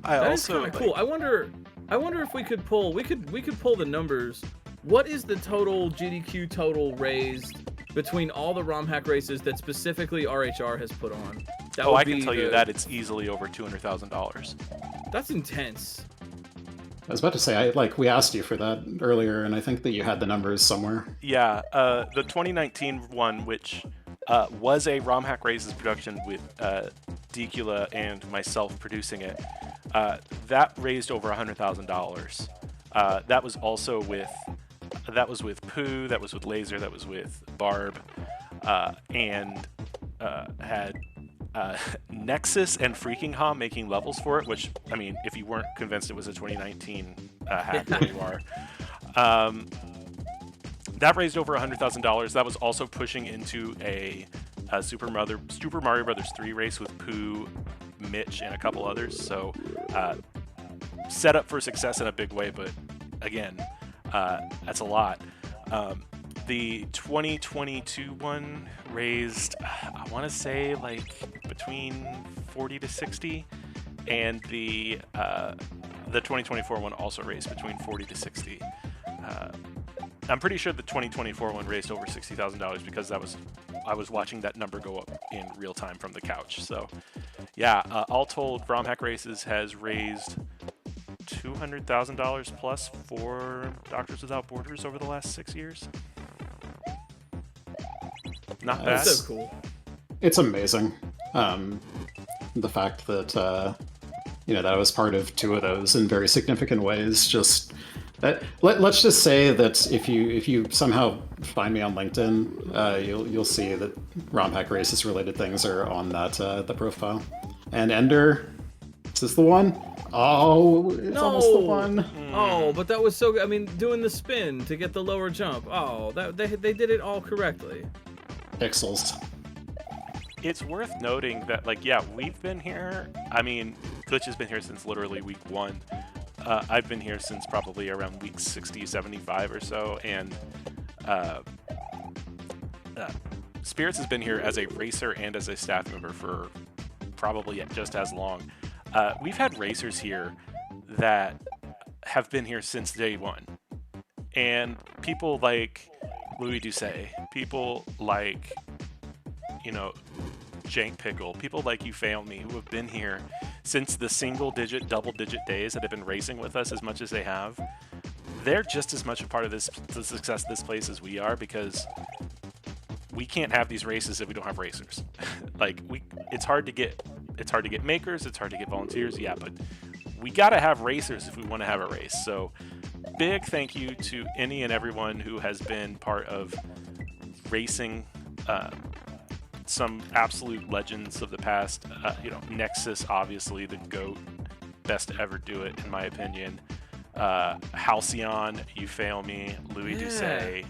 That is kind of cool. I wonder if we could pull the numbers. What is the total GDQ total raised between all the ROM Hack Races that specifically RHR has put on? I can tell you that it's easily over $200,000. That's intense. I was about to say, we asked you for that earlier, and I think that you had the numbers somewhere. Yeah, the 2019 one, which was a ROM Hack Races production with Decula and myself producing it, that raised over $100,000. That was also with Pooh, that was with Laser, that was with Barb, and had Nexus and Freaking Hom making levels for it, which, I mean, if you weren't convinced it was a 2019 hack, there you are. That raised over $100,000. That was also pushing into a Super Mario Brothers 3 race with Pooh, Mitch, and a couple others. So set up for success in a big way, but again, that's a lot. The 2022 one raised, I want to say, like between 40 to 60, and the 2024 one also raised between 40 to 60. I'm pretty sure the 2024 one raised over $60,000 because I was watching that number go up in real time from the couch. So, yeah, all told, ROM Hack Races has raised $200,000 plus for Doctors Without Borders over the last 6 years. Not bad. That's so cool. It's amazing. The fact that that I was part of two of those in very significant ways. Just let's just say that if you somehow find me on LinkedIn, you'll see that ROM Hack Races related things are on that the profile. And Ender, is this the one? Oh, it's almost the one. Oh, but that was so good. I mean, doing the spin to get the lower jump. Oh, they did it all correctly. Pixels. It's worth noting that, we've been here. I mean, Glitch has been here since literally week 1. I've been here since probably around week 60, 75 or so, and Spirits has been here as a racer and as a staff member for probably just as long. We've had racers here that have been here since day 1, and people like Louis Doucet, people like, Jank Pickle, people like You Fail Me, who have been here since the single-digit, double-digit days that have been racing with us as much as they have. They're just as much a part of the success of this place as we are, because we can't have these races if we don't have racers. It's hard to get it's hard to get makers, it's hard to get volunteers, yeah, but we got to have racers if we want to have a race. So big thank you to any and everyone who has been part of racing some absolute legends of the past. Nexus, obviously the GOAT, best to ever do it in my opinion. Halcyon, You Fail Me, Louis Doucet,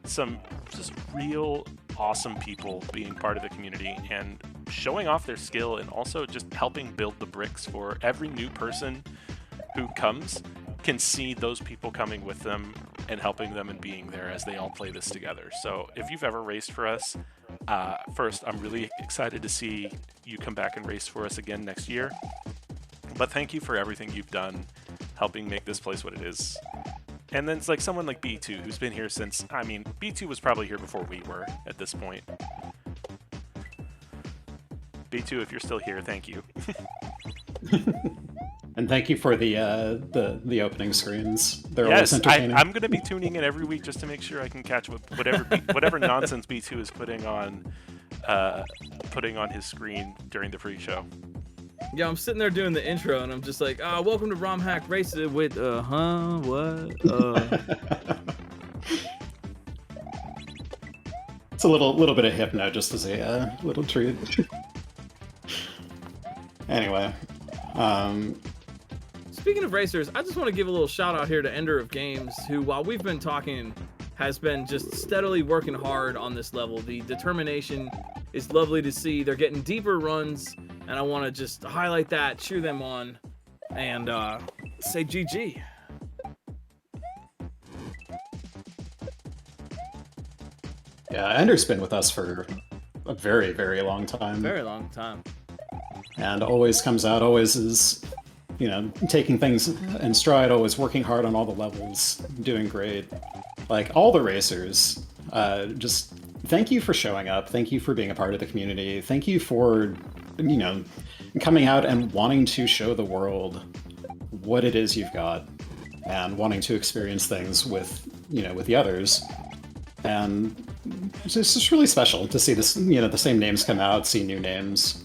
some just real awesome people being part of the community and showing off their skill, and also just helping build the bricks for every new person who comes can see those people coming with them and helping them and being there as they all play this together. So if you've ever raced for us, first, I'm really excited to see you come back and race for us again next year. But thank you for everything you've done helping make this place what it is. And then it's like someone like B2 who's been here since, B2 was probably here before we were at this point. B2, if you're still here, thank you. And thank you for the opening screens. They're always Yes, entertaining. I'm going to be tuning in every week just to make sure I can catch whatever nonsense B2 is putting on his screen during the pre-show. Yeah, I'm sitting there doing the intro, and I'm just like, welcome to ROM Hack Races with, what? It's a little bit of hypno just as a little treat. Anyway, Speaking of racers, I just want to give a little shout out here to Ender of Games, who, while we've been talking, has been just steadily working hard on this level. The determination is lovely to see. They're getting deeper runs, and I want to just highlight that, cheer them on, and say GG. yeah, Ender's been with us for a very, very long time. Very long time. And always comes out, always is, taking things in stride, always working hard on all the levels, doing great. Like, all the racers, just thank you for showing up. Thank you for being a part of the community. Thank you for, coming out and wanting to show the world what it is you've got and wanting to experience things with the others. And it's just really special to see this, the same names come out, see new names.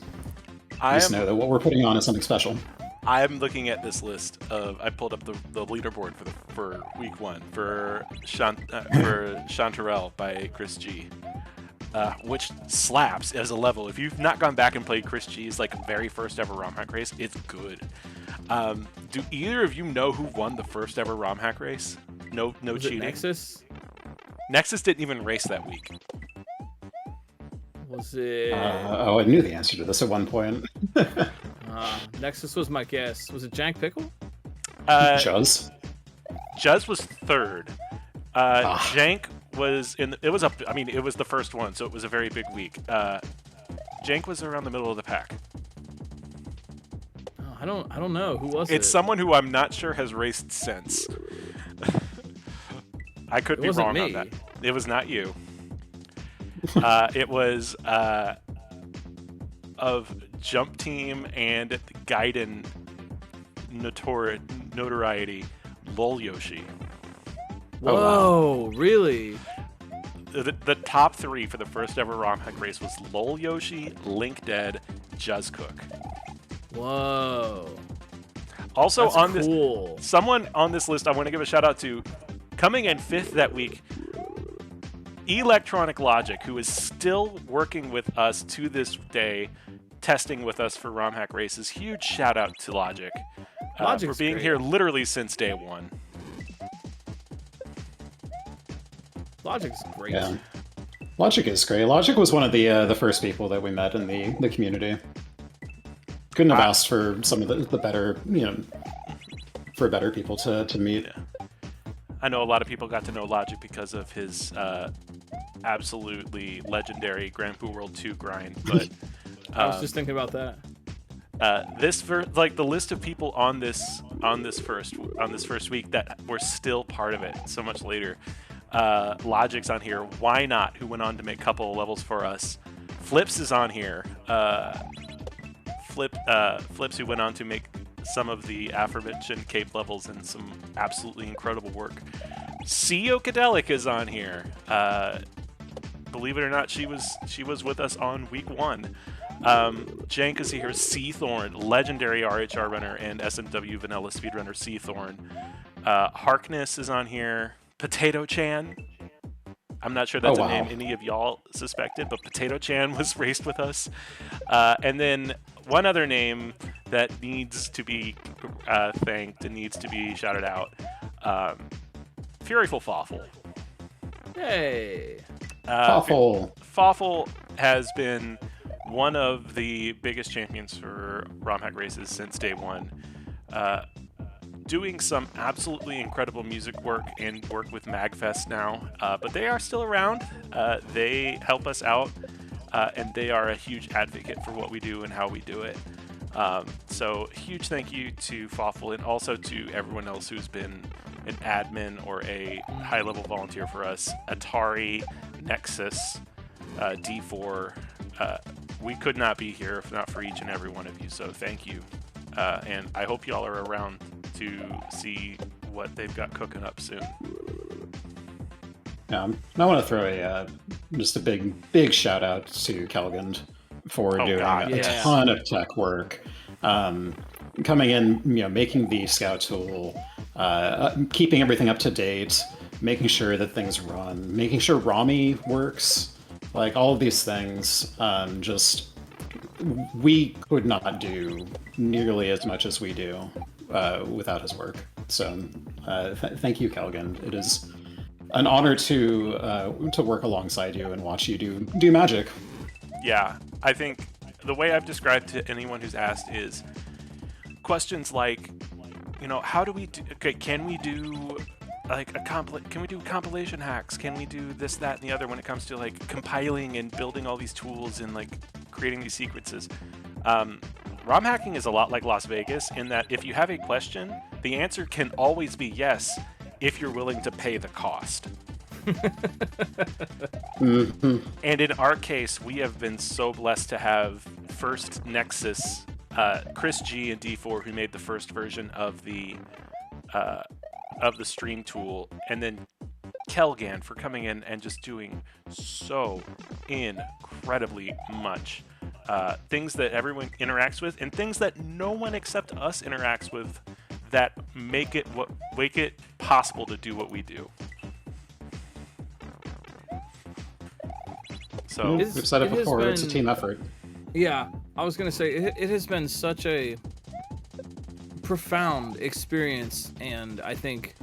Just know that what we're putting on is something special. I'm looking at this list of. I pulled up the leaderboard for week 1 for Chanterelle by Chris G, which slaps as a level. If you've not gone back and played Chris G's very first ever ROM Hack race, it's good. Do either of you know who won the first ever ROM Hack race? No Was cheating. it Nexus? Nexus didn't even race that week. Was it? I knew the answer to this at one point. Nexus was my guess. Was it Jank Pickle? Juz? Juz was third. Jank was in. It was up. It was the first one, so it was a very big week. Jank was around the middle of the pack. Oh, I don't know. Who was it? It's someone who I'm not sure has raced since. I could be wrong on that. It was not you. It was of Jump Team and Gaiden notoriety, Lol Yoshi. Whoa, oh, wow. Really? The top 3 for the first ever ROM Hack race was Lol Yoshi, Link Dead, Juz Cook. Whoa. Also That's on cool. someone on this list I want to give a shout out to, coming in 5th that week, Electronic Logic, who is still working with us to this day, testing with us for ROM Hack races. Huge shout out to Logic for being here literally since day 1. Logic's great. Yeah. Logic is great. Logic was one of the first people that we met in the community. Couldn't have asked for some of the better, for better people to meet. Yeah. I know a lot of people got to know Logic because of his absolutely legendary Grand Poo World 2 grind, but I was just thinking about that. The list of people on this first week that were still part of it so much later. Logic's on here. Why Not, who went on to make a couple of levels for us. Flips is on here. Flips, who went on to make some of the aforementioned Cape levels and some absolutely incredible work. Cokadelic is on here. Believe it or not, she was with us on week 1. Jank is here. Seathorn, legendary RHR runner and SMW vanilla speedrunner Seathorn. Harkness is on here. Potato Chan. I'm not sure that's Oh, a wow. name any of y'all suspected, but Potato Chan was raced with us. And then one other name that needs to be thanked and needs to be shouted out. Furyful Fawful. Hey. Awful. Fawful has been one of the biggest champions for ROM hack races since day one. Doing some absolutely incredible music work and work with MagFest now, but they are still around. They help us out, and they are a huge advocate for what we do and how we do it. So huge thank you to Fawful and also to everyone else who's been an admin or a high-level volunteer for us. Atari, Nexus, D4. We could not be here if not for each and every one of you, so thank you. And I hope y'all are around to see what they've got cooking up soon. I want to throw just a big shout out to Kelgand for doing a ton of tech work, coming in, making the Scout tool, keeping everything up to date, making sure that things run, making sure Rami works, like all of these things. We could not do nearly as much as we do without his work. So thank you, Kelgand. It is an honor to work alongside you and watch you do magic. Yeah, I think the way I've described to anyone who's asked is questions like, how do we do? Okay, can we do can we do compilation hacks? Can we do this, that, and the other when it comes to like compiling and building all these tools and like creating these sequences? ROM hacking is a lot like Las Vegas in that if you have a question, the answer can always be yes if you're willing to pay the cost. Mm-hmm. And in our case, we have been so blessed to have first Nexus, Chris G and D4, who made the first version of the stream tool, and then Kelgan for coming in and just doing so incredibly much. Things that everyone interacts with and things that no one except us interacts with that make it possible to do what we do. So we've said it before, it's a team effort. Yeah, I was gonna say it has been such a profound experience, and I think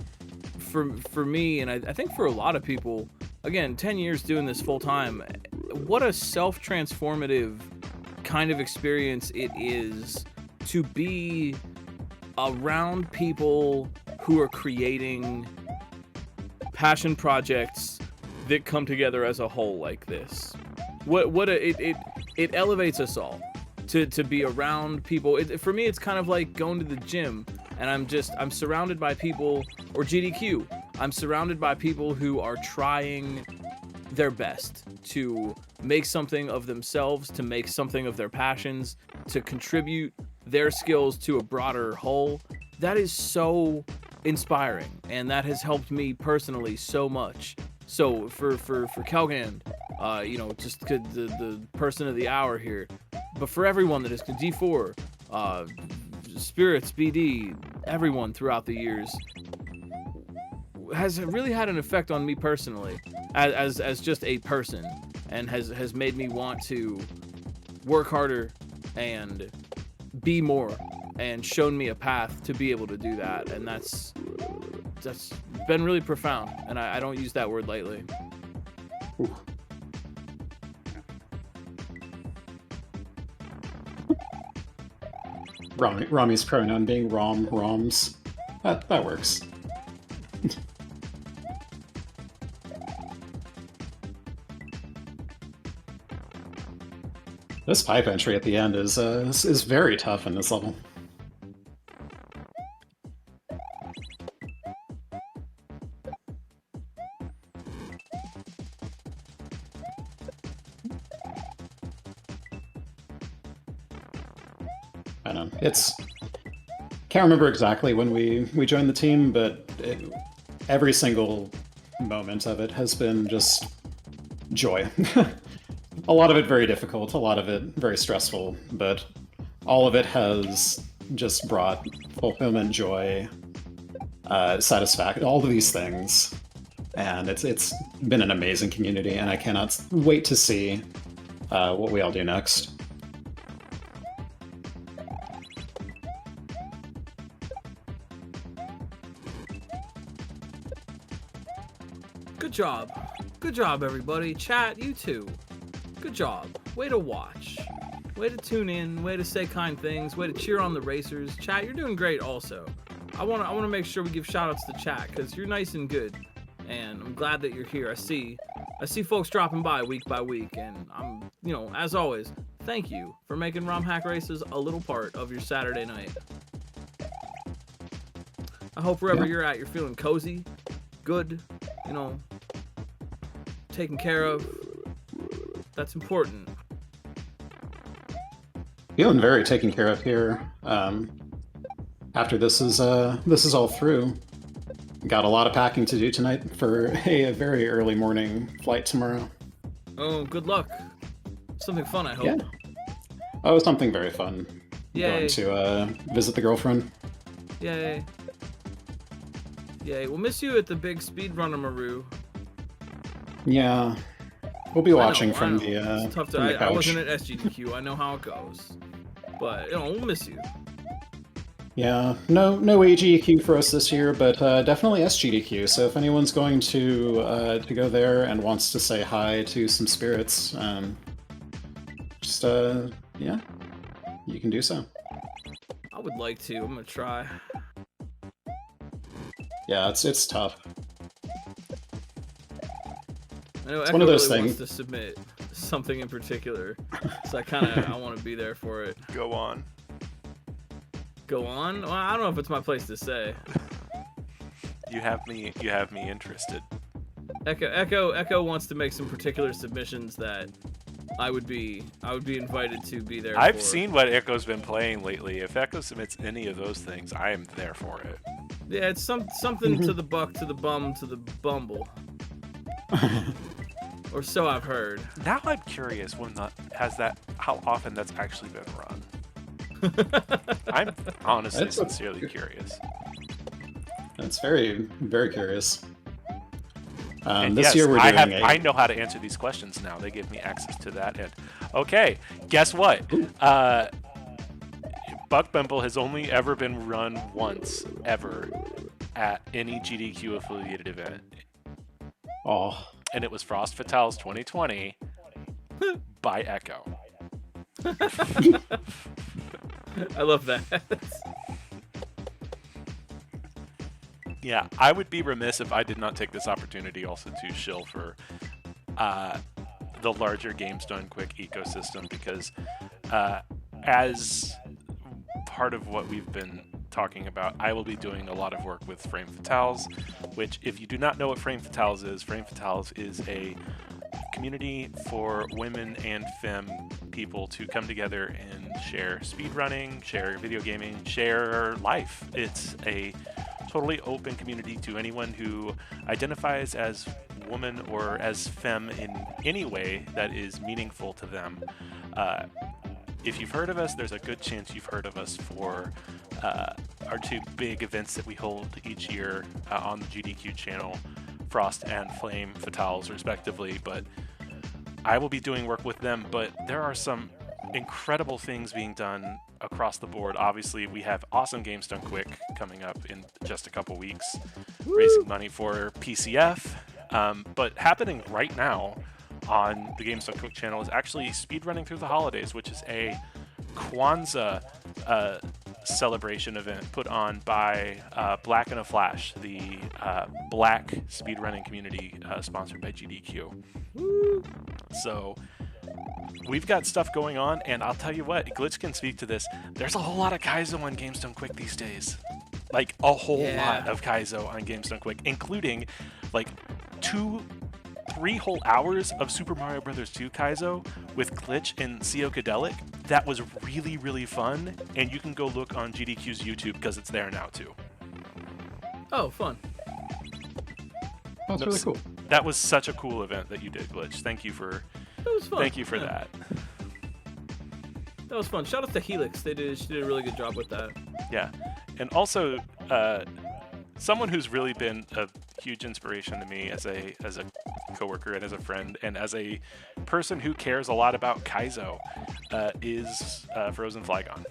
for me, and I think for a lot of people, again, 10 years doing this full time, what a self-transformative kind of experience it is to be around people who are creating passion projects that come together as a whole like this. It elevates us all to be around people. For me, it's kind of like going to the gym, and I'm surrounded by people, or GDQ, I'm surrounded by people who are trying their best to make something of themselves, to make something of their passions, to contribute their skills to a broader whole. That is so inspiring, and that has helped me personally so much. So for Kelgan, just the person of the hour here, but for everyone that is D4, Spirits, BD, everyone throughout the years has really had an effect on me personally as just a person, and has made me want to work harder and be more, and shown me a path to be able to do that. And that's been really profound, and I don't use that word lightly. Ooh. Rami's pronoun being Roms. That works. This pipe entry at the end is very tough in this level. I know can't remember exactly when we joined the team, but every single moment of it has been just joy. a lot of it very difficult, a lot of it very stressful, but all of it has just brought fulfillment, joy, satisfaction, all of these things. And it's been an amazing community, and I cannot wait to see what we all do next. Good job. Good job, everybody. Chat, you too. Good job. Way to watch. Way to tune in. Way to say kind things. Way to cheer on the racers. Chat, you're doing great also. I want to make sure we give shout-outs to chat, because you're nice and good. And I'm glad that you're here. I see folks dropping by week, and I'm, as always, thank you for making ROM Hack Races a little part of your Saturday night. I hope wherever you're at, you're feeling cozy, good, taken care of. That's important. Feeling very taken care of here. After this is all through, got a lot of packing to do tonight for a very early morning flight tomorrow. Oh, good luck. Something fun, I hope. Yeah. Oh, something very fun. Yay. Going to visit the girlfriend. Yay. Yay. We'll miss you at the big speedrunner Maru. Yeah. We'll be watching from the it's tough to, from the couch. I wasn't at SGDQ. I know how it goes. But, we'll miss you. Yeah, no AGDQ for us this year, but definitely SGDQ. So if anyone's going to go there and wants to say hi to some spirits, just yeah, you can do so. I would like to. I'm gonna try. Yeah, it's tough. I know It's Echo one of those really things. wants to submit something in particular, so I want to be there for it. Go on. Go on? Well, I don't know if it's my place to say. You have me interested. Echo wants to make some particular submissions that I would be invited to be there I've for. seen what Echo's been playing lately. If Echo submits any of those things, I am there for it. Yeah, it's something to the buck, to the bum, to the bumble. Or so I've heard. Now I'm curious how often that's actually been run. I'm honestly sincerely curious. That's very, very curious. And this yes, year we're doing I know how to answer these questions now. They give me access to that. And okay, guess what? Buck Bumble has only ever been run once ever at any GDQ affiliated event. Oh, And it was Frost Fatales 2020 by Echo. I love that. Yeah, I would be remiss if I did not take this opportunity also to shill for the larger Games Done Quick ecosystem, because as part of what we've been talking about, I will be doing a lot of work with Frame Fatales, which, if you do not know what Frame Fatales is a community for women and femme people to come together and share speedrunning, share video gaming, share life. It's a totally open community to anyone who identifies as woman or as femme in any way that is meaningful to them. If you've heard of us, there's a good chance you've heard of us for our two big events that we hold each year on the GDQ channel, Frost and Flame Fatales respectively. But I will be doing work with them, but there are some incredible things being done across the board. Obviously, we have awesome Games Done Quick coming up in just a couple weeks, raising money for PCF. But happening right now on the Games Done Quick channel is actually Speedrunning Through the Holidays, which is a Kwanzaa celebration event put on by Black in a Flash, the black speedrunning community sponsored by GDQ. So we've got stuff going on, and I'll tell you what, Glitch can speak to this. There's a whole lot of Kaizo on Games Done Quick these days. Like, a whole lot of Kaizo on Games Done Quick, including, like, 2-3 whole hours of Super Mario Bros. 2 Kaizo with Glitch and Seokadelic. That was really, really fun, and you can go look on GDQ's YouTube because it's there now, too. Oh, fun. that's really cool. That was such a cool event that you did, Glitch. Thank you for That was fun. Thank you for that. That was fun. Shout out to Helix. She did a really good job with that. Yeah, and also someone who's really been a huge inspiration to me as a coworker and as a friend and as a person who cares a lot about Kaizo is Frozen Flygon,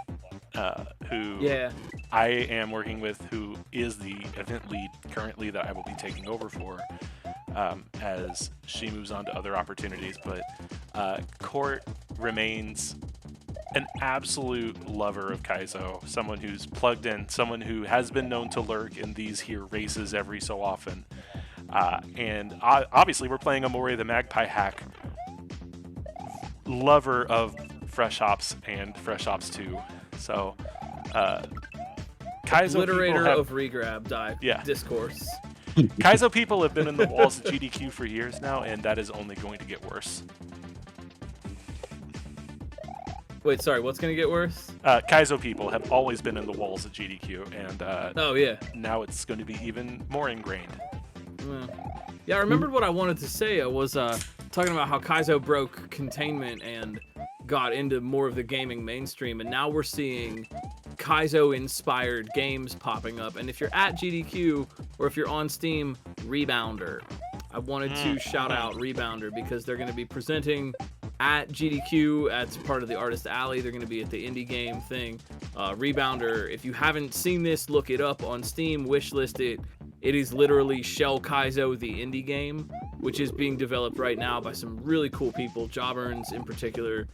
who I am working with, who is the event lead currently that I will be taking over for as she moves on to other opportunities. But Court remains an absolute lover of Kaizo, someone who's plugged in, someone who has been known to lurk in these here races every so often. And obviously we're playing Amori the Magpie hack, lover of Fresh Ops and Fresh Ops 2. So Kaizo Obliterator of regrab discourse. Kaizo people have been in the walls of GDQ for years now, and that is only going to get worse. Wait, sorry, what's going to get worse? Kaizo people have always been in the walls of GDQ, and now it's going to be even more ingrained. Yeah, I remembered what I wanted to say. I was talking about how Kaizo broke containment and got into more of the gaming mainstream, and now we're seeing Kaizo-inspired games popping up. And if you're at GDQ, or if you're on Steam, Rebounder. I wanted to shout out Rebounder because they're going to be presenting at GDQ as part of the Artist Alley. They're going to be at the indie game thing. Rebounder, if you haven't seen this, look it up on Steam, wishlist it. It is literally Shell Kaizo, the indie game, which is being developed right now by some really cool people. Jobburns in particular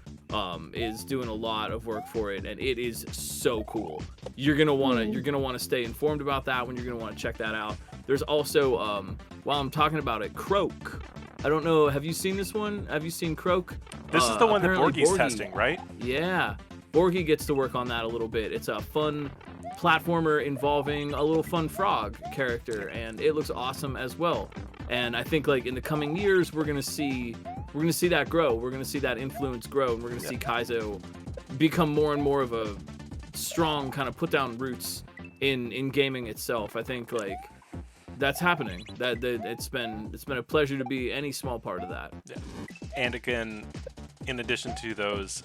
is doing a lot of work for it, and it is so cool. You're gonna wanna stay informed about that one. You're gonna want to check that out. There's also while I'm talking about it, Croak. I don't know. Have you seen this one? Have you seen Croak? This is the one that apparently Borgie's testing, right? Yeah, Borgie gets to work on that a little bit. It's a fun platformer involving a little fun frog character, and it looks awesome as well. And I think like in the coming years, we're gonna see that grow. We're gonna see that influence grow, and we're gonna see Kaizo become more and more of a strong kind of put down roots in gaming itself. I think like that's happening. That it's been a pleasure to be any small part of that. Yeah. And again, in addition to those,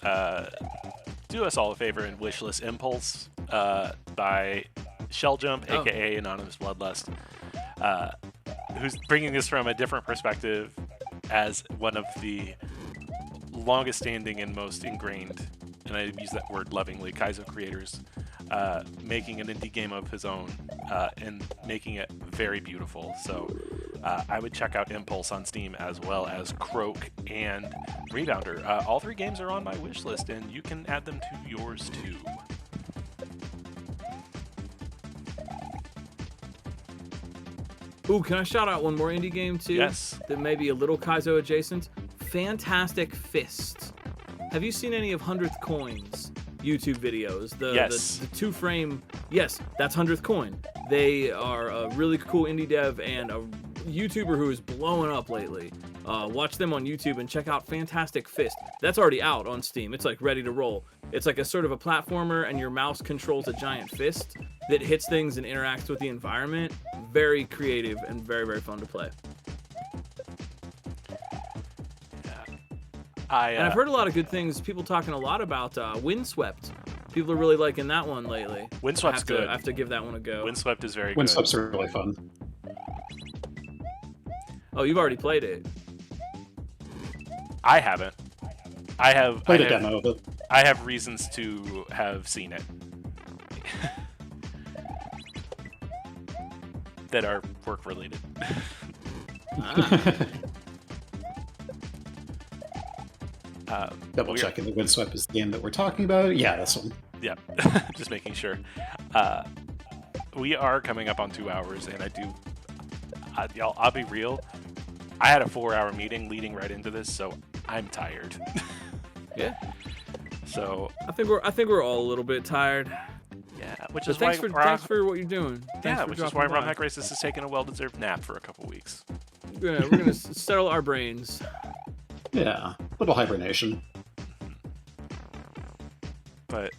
do us all a favor and wishlist Impulse by Shelljump, aka Anonymous Bloodlust, who's bringing this from a different perspective as one of the longest standing and most ingrained, and I use that word lovingly, Kaizo creators, making an indie game of his own and making it very beautiful. So I would check out Impulse on Steam as well as Croak and Rebounder. All three games are on my wish list, and you can add them to yours too. Ooh, can I shout out one more indie game too? Yes. That may be a little Kaizo adjacent. Fantastic Fist. Have you seen any of 100th Coin's YouTube videos? Yes. The 2-frame. Yes, that's 100th Coin. They are a really cool indie dev and a YouTuber who is blowing up lately. Watch them on YouTube and check out Fantastic Fist. That's already out on Steam. It's like ready to roll. It's like a sort of a platformer, and your mouse controls a giant fist that hits things and interacts with the environment. Very creative and very, very fun to play. And I've heard a lot of good things. People talking a lot about Windswept. People are really liking that one lately. Windswept's good. I have to give that one a go. Windswept is very good. Windswept's really fun. Oh, you've already played it. I haven't. I have played a demo of it. I have reasons to have seen it that are work related. Double checking the Windswept is the game that we're talking about. Yeah, this one. Yeah, just making sure. We are coming up on 2 hours, and I'll be real. I had a 4-hour meeting leading right into this, so I'm tired. Yeah. So I think we're all a little bit tired. Yeah, which but is thanks why thanks for what you're doing. Which is why Rum Hack Racist is taking a well-deserved nap for a couple weeks. Yeah, we're gonna settle our brains. Yeah, little hibernation. But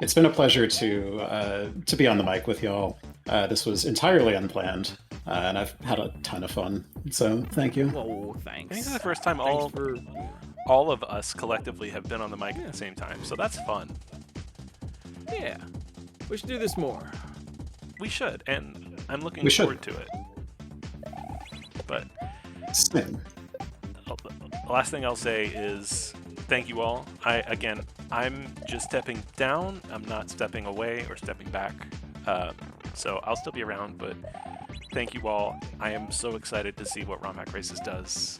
it's been a pleasure to be on the mic with y'all. This was entirely unplanned, and I've had a ton of fun. So thank you. Whoa, I thanks. think this is the first time Thanks for all of us collectively have been on the mic at the same time, so that's fun. yeah. We should do this more. We should, and I'm looking We should. forward to it. But Same. the last thing I'll say is thank you all. I'm just stepping down. I'm not stepping away or stepping back. So I'll still be around, but thank you all. I am so excited to see what ROM Hack Races does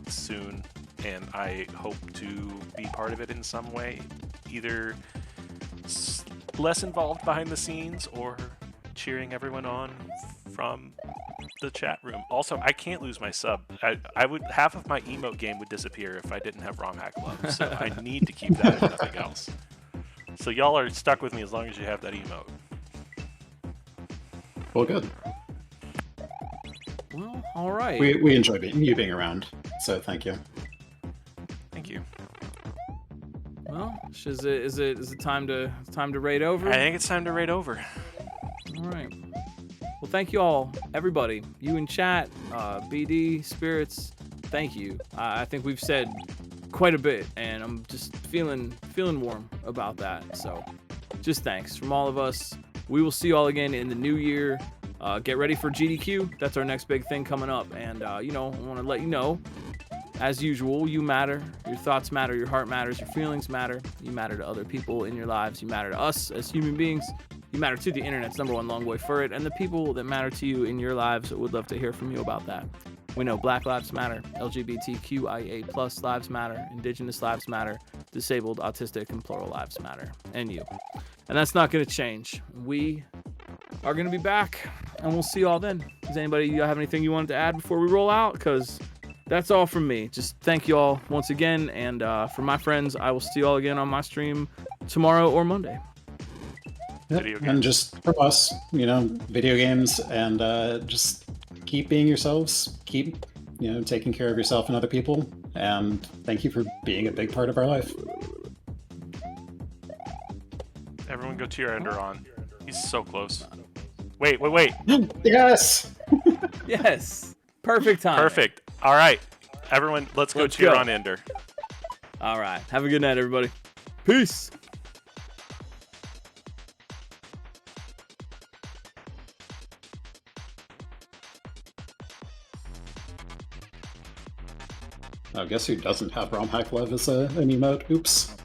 soon, and I hope to be part of it in some way, either less involved behind the scenes or cheering everyone on from the chat room. Also, I can't lose my sub. I would half of my emote game would disappear if I didn't have ROM Hack Love, so I need to keep that if nothing else. So y'all are stuck with me as long as you have that emote. Well, good. Well, all right. We enjoy you being around, so thank you. Thank you. Well, is it time to raid over? I think it's time to raid over. All right. Well, thank you all, everybody. You in chat, BD, Spirits, thank you. I think we've said quite a bit, and I'm just feeling warm about that. So, just thanks from all of us. We will see you all again in the new year. Get ready for GDQ. That's our next big thing coming up. And, I want to let you know, as usual, you matter. Your thoughts matter. Your heart matters. Your feelings matter. You matter to other people in your lives. You matter to us as human beings. You matter to the internet's #1 long way for it. And the people that matter to you in your lives would love to hear from you about that. We know Black Lives Matter, LGBTQIA+ lives matter, Indigenous lives matter, disabled, autistic, and plural lives matter. And you. And that's not going to change. We are going to be back, and we'll see you all then. Does anybody have anything you wanted to add before we roll out? Because that's all from me. Just thank you all once again. And for my friends, I will see you all again on my stream tomorrow or Monday. Yep. And just from us, video games, and just keep being yourselves. Keep, taking care of yourself and other people. And thank you for being a big part of our life. Everyone go cheer Ender on. He's so close. Wait. Yes! Yes. Perfect time. Perfect. All right. Everyone, let's go cheer on Ender. All right. Have a good night, everybody. Peace. I guess who doesn't have ROM Hack Love as an emote? Oops.